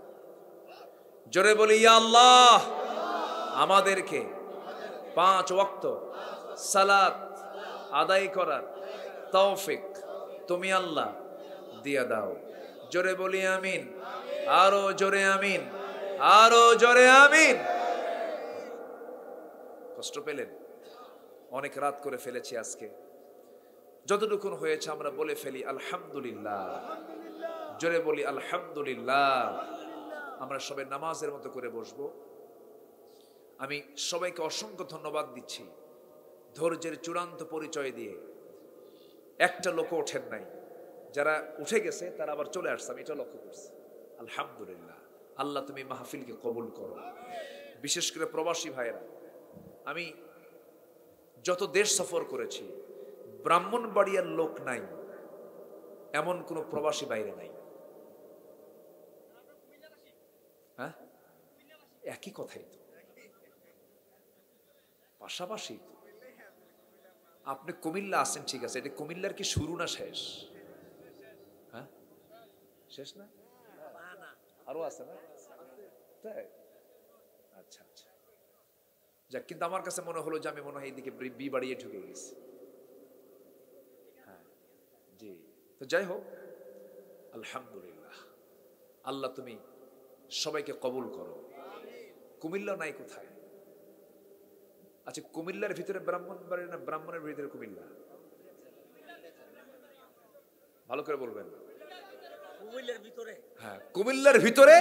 [SPEAKER 1] জোরে বলি ইয়া আল্লাহ, আমাদেরকে 5 ওয়াক্ত সালাত আদায় করার তৌফিক তুমি আল্লাহ দিয়া দাও। জোরে বলি আমিন। আরো জোরে আমিন, আরো জোরে আমিন। কষ্ট পেলেন? অনেক রাত করে ফেলেছি আজকে, যতটুকুন হয়েছে আমরা বলে ফেলি আলহামদুলিল্লাহ। জোরে বলি আলহামদুলিল্লাহ। আমরা সবাই নামাজের মতো করে বসবো। আমি সবাইকে অসংখ্য ধন্যবাদ দিচ্ছি, ধৈর্যের চূড়ান্ত পরিচয় দিয়ে। একটা লোক ওঠেন নাই, যারা উঠে গেছে তারা আবার চলে আসছে, আমি এটা লক্ষ্য করছি। আলহামদুলিল্লাহ। আল্লাহ তুমি মাহফিলকে কবুল করো। বিশেষ করে প্রবাসী ভাইয়েরা, আমি যত দেশ সফর করেছি, ব্রাহ্মণবাড়িয়ার লোক নাই এমন কোন প্রবাসী বাইরে নাই। হ্যাঁ, একই কথাই তো, পাশাপাশি। আপনি কুমিল্লা আছেন ঠিক আছে, এটা কুমিল্লার কি শুরু না শেষ? হ্যাঁ শেষ না, আরো আছে না? তাই আচ্ছা আচ্ছা যাক, কিন্তু আমার কাছে মনে হলো যে আমি মনে হয় এইদিকে বি বাড়িয়ে ঢুকে গেছি। হ্যাঁ জি, তো যাই হোক আলহামদুলিল্লাহ, আল্লাহ তুমি সবাইকে কবুল করো। কুমিল্লা নাই কোথায়? আচ্ছা কুমিল্লার ভিতরে ব্রাহ্মণবাড়ি না ব্রাহ্মণের ভিতরে কুমিল্লা? ভালো করে বলবেন।
[SPEAKER 2] কুমিল্লার ভিতরে।
[SPEAKER 1] হ্যাঁ কুমিল্লার ভিতরে,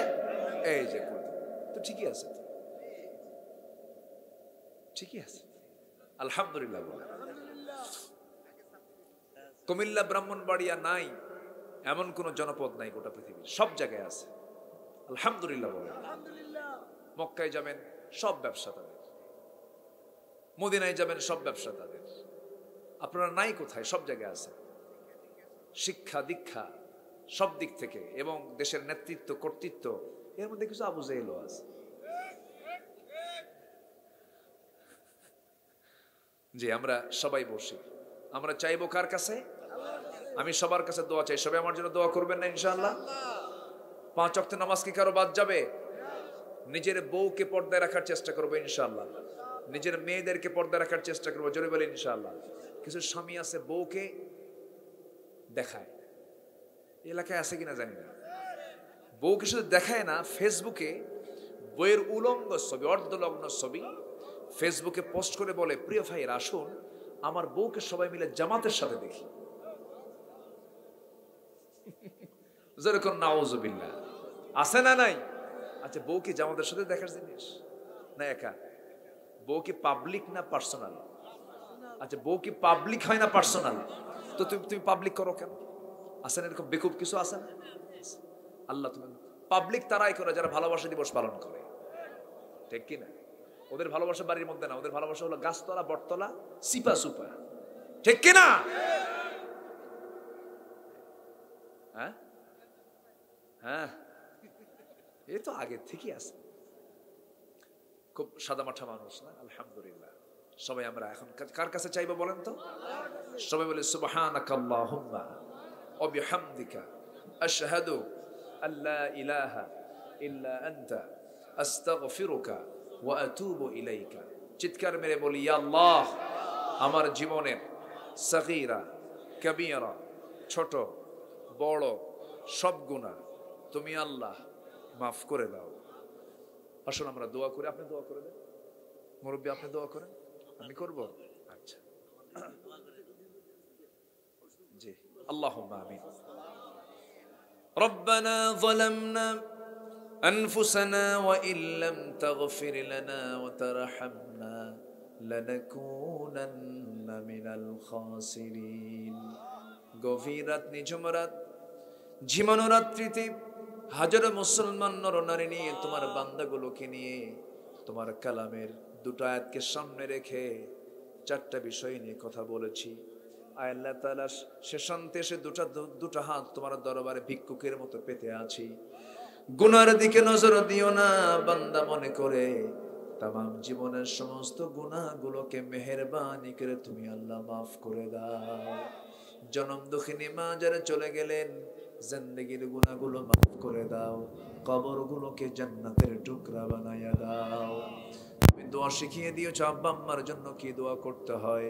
[SPEAKER 1] এই যে তো ঠিকই আছে, ঠিকই আছে আলহামদুলিল্লাহ। কুমিল্লা ব্রাহ্মণবাড়িয়া নাই এমন কোন জনপদ নাই গোটা পৃথিবীর, সব জায়গায় আছে আলহামদুলিল্লাহ বলে। মক্কায় যাবেন সব ব্যবসা তাদের, মদিনায় যাবেন সব ব্যবসা তাদের। আপনারা নাই কোথায়? সব জায়গায় আছে। শিক্ষা দীক্ষা সব দিক থেকে, এবং দেশের নেতৃত্ব কর্তৃত্ব, এর মধ্যে কিছু আবু জেহেলও আছে। জি, আমরা সবাই বসি, আমরা চাইবো কার কাছে? আমি সবার কাছে দোয়া চাই, সবাই আমার জন্য দোয়া করবেন না ইনশাআল্লাহ? 5 ওয়াক্ত নামাজ কি কারো বাদ যাবে? নিজের বউকে পর্দায় রাখার চেষ্টা করবো ইনশাআল্লাহ, নিজের মেয়েদেরকে পর্দায় রাখার চেষ্টা করবো, জোরে বলে ইনশাআল্লাহ। কিছু স্বামী আছে বউকে দেখায়, এলাকায় আছে কিনা জানি না, বউকে শুধু দেখায় না, ফেসবুকে বইয়ের উলঙ্গ ছবি, অর্ধলগ্ন ছবি ফেসবুকে পোস্ট করে বলে, প্রিয় ভাইয়ের আসুন আমার বউকে সবাই মিলে জামাতের সাথে দেখি। যেরকম নাউজুবিল্লাহ, আছে না নাই? আচ্ছা বউ কি জামাতের সাথে দেখার জিনিস না একা? বউ কি পাবলিক না পার্সোনাল? আচ্ছা বউ কি পাবলিক হয় না পার্সোনাল? তো তুমি পাবলিক করো কেন? আসেন এরকম বেকুব কিছু আছে না? আল্লাহ তুমি পাবলিক তারাই করে যারা ভালোবাসা দিবস পালন করে, ঠিক কিনা? ওদের ভালোবাসা বাড়ির মধ্যে না, ওদের ভালোবাসা হলো গাছতলা বটতলা সিপা সুপা, ঠিক কিনা? হ্যাঁ হ্যাঁ, এই তো আগের থেকেই আছে, খুব সাদামাঠা মানুষ না? আলহামদুলিল্লাহ। সবাই আমরা এখন কার কাছে চাইবো বলেন তো? সবাই বলে সুবহানাকাল্লাহুম্মা ওয়া বিহামদিকা আশহাদু আল্লা ইলাহা ইল্লা আনতা আস্তাগফিরুকা ওয়া আতুবু ইলাইকা। চিৎকার মেরে বলি, ইয়া আল্লাহ, আমার জীবনের সগীরা কবীরা, ছোট বড় সব গুনাহ তুমি আল্লাহ মাফ করে দাও। আসুন আমরা দোয়া করি, আপনি দোয়া করে দেন। মুরব্বী আপনি দোয়া করেন, আমি করব? আচ্ছা জি, আল্লাহুম্মা আমিন। রব্বানা যালামনা আনফুসানা ওয়া ইল্লাম তাগফির লানা ওয়া তারহামনা লানাকুনান্না মিনাল খাসিরিন। গভীর রাত, নিঝুম রাত, ঝিমানো রাত্রিতে হাজারো মুসলমান নরনারী নিয়ে, তোমার বান্দাগুলোকে নিয়ে, তোমার কালামের দুটো আয়াতকে সামনে রেখে 4টা বিষয় নিয়ে কথা বলেছি। আয় আল্লাহ তাআলা, শেষান্তে এসে দুটো হাত তোমার দরবারে ভিক্ষুকের মতো পেতে আছি। গুনার দিকে নজর দিও না, বান্দা মনে করে তামাম জীবনের সমস্ত গুনাহগুলোকে মেহেরবানি করে তুমি আল্লাহ মাফ করে দাও। জনম দুঃখিনী মা যারা চলে গেলেন, জিন্দেগির গুনাহগুলো মাফ করে দাও, কবরগুলোকে জান্নাতের টুকরা বানায়া দাও। তুমি দোয়া শিখিয়ে দিয়েছো আব্বা আম্মার জন্য কি দোয়া করতে হয়।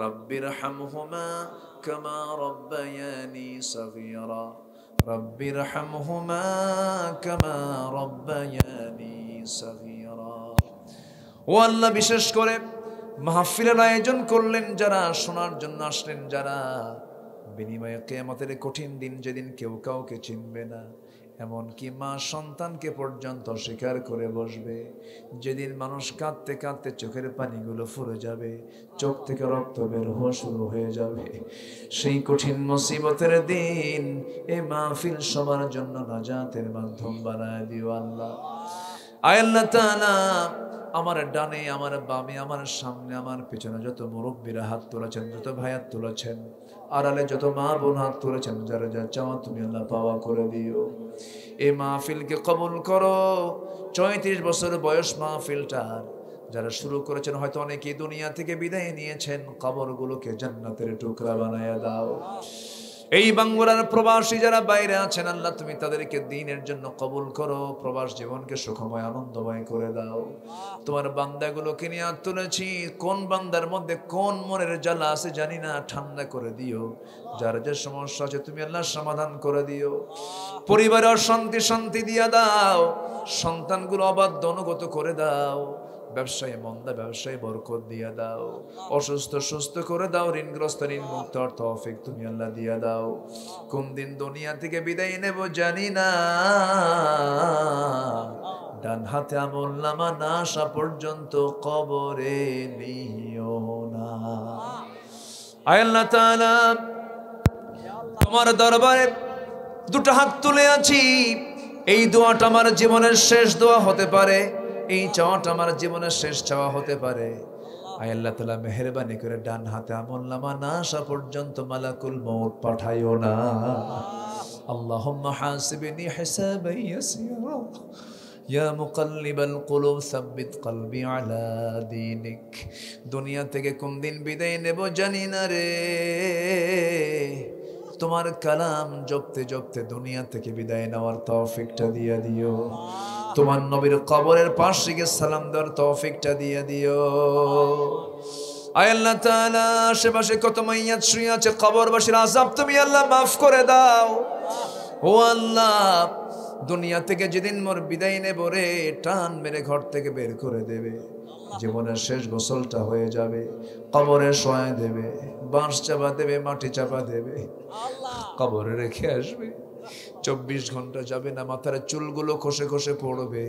[SPEAKER 1] রব্বিরহামহুমা কামা রব্বায়ানি সগীরা, রব্বিরহামহুমা কামা রব্বায়ানি সগীরা। ও আল্লাহ, বিশেষ করে মাহফিলের আয়োজন করলেন যারা, শোনার জন্য আসলেন যারা, বিনিময়ে কিয়ামতের কঠিন দিন, যেদিন কেউ কাউকে চিনবে না, এমনকি মা সন্তানকে পর্যন্ত স্বীকার করে বসবে, যেদিন মানুষ কাঁদতে কাঁদতে চোখের পানিগুলো ফুরে যাবে, চোখ থেকে রক্ত বের হওয়া শুরু হয়ে যাবে, সেই কঠিন মুসিবতের দিন এই মাহফিল সবার জন্য নাজাতের মাধ্যম বানায় দিও আল্লাহ। আয় আল্লাহ তাআলা, আমার ডানে, আমার বামে, আমার সামনে, আমার পেছনে যত মুরব্বীরা হাত তুলেছেন, যত ভাই হাত তুলেছেন, আড়ালে যত মা বোন হাত তুলেছেন, যারা যা চাওয়া তুমি আল্লাহ পাওয়া করে দিও। এই মাহফিলকে কবুল করো। 34 বছর বয়স মাহফিলটার, যারা শুরু করেছেন হয়তো অনেকেই দুনিয়া থেকে বিদায় নিয়েছেন, কবরগুলোকে জান্নাতের টুকরা বানায়া দাও। এই বাঙ্গুরার প্রবাসী যারা বাইরে আছেন আল্লাহ তুমি তাদেরকে দ্বীনের জন্য কবুল করো, প্রবাস জীবনকে সুখময় আনন্দময় করে দাও। তোমার বান্দাগুলোকে নিয়ে হাত তুলেছি, কোন বান্দার মধ্যে কোন মনের জ্বালা আছে জানি না, ঠান্ডা করে দিও। যার যে সমস্যা আছে তুমি আল্লাহ সমাধান করে দিও। পরিবারে অশান্তি শান্তি দিয়া দাও, সন্তানগুলো অবাধ্য অনুগত করে দাও। ব্যবসায়ী মন্দা ব্যবসায়ী বরকত দিয়া দাও, অসুস্থ সুস্থ করে দাও, ঋণগ্রস্ত ঋণ মুক্ত তৌফিক তুমি আল্লাহ দিয়া দাও। কোন দিন দুনিয়া থেকে বিদায় নেব জানি না, ডান হাতে আমলনামা না আসা পর্যন্ত কবরে নিও না। আয় আল্লাহ তাআলা তোমার দরবারে দুটো হাত তুলে আছি, এই দোয়াটা আমার জীবনের শেষ দোয়া হতে পারে, এই চাওয়াটা আমার জীবনের শেষ চাওয়া হতে পারে। আয় আল্লাহ তাআলা মেহেরবানি করে ডান হাতে আমলনামা না আসা পর্যন্ত মালাকুল মউত পাঠাইও না। আল্লাহুম্মা হাসিবনি হিসাবান ইয়াসীরা ইয়া মুকাল্লিবাল কুলুব সাব্বিত কলবি আলা দীনিক। দুনিয়া থেকে কোন দিন বিদায় নেব জানি না রে, তোমার কালাম জপতে জপতে দুনিয়া থেকে বিদায় নেওয়ার তৌফিকটা দিয়ে দিও। তোমার নবীর কবরের পাশে গিয়ে সালাম দেওয়ার তৌফিকটা দিয়ে দিও। আয় আল্লাহ তাআলা আশেপাশে কত মাইয়াত শুয়ে আছে, কবরবাসীর আযাব তুমি আল্লাহ মাফ করে দাও। ও আল্লাহ দুনিয়া থেকে যেদিন মোর বিদায় নেব রে, টান মেরে ঘর থেকে বের করে দেবে, জীবনের শেষ গোসলটা হয়ে যাবে, কবরে শোয়া দেবে, বাঁশ চাপা দেবে, মাটি চাপা দেবে, কবরে রেখে আসবে। 24 ঘন্টা যাবে না, মাথার চুলগুলো খসে খসে পড়বে।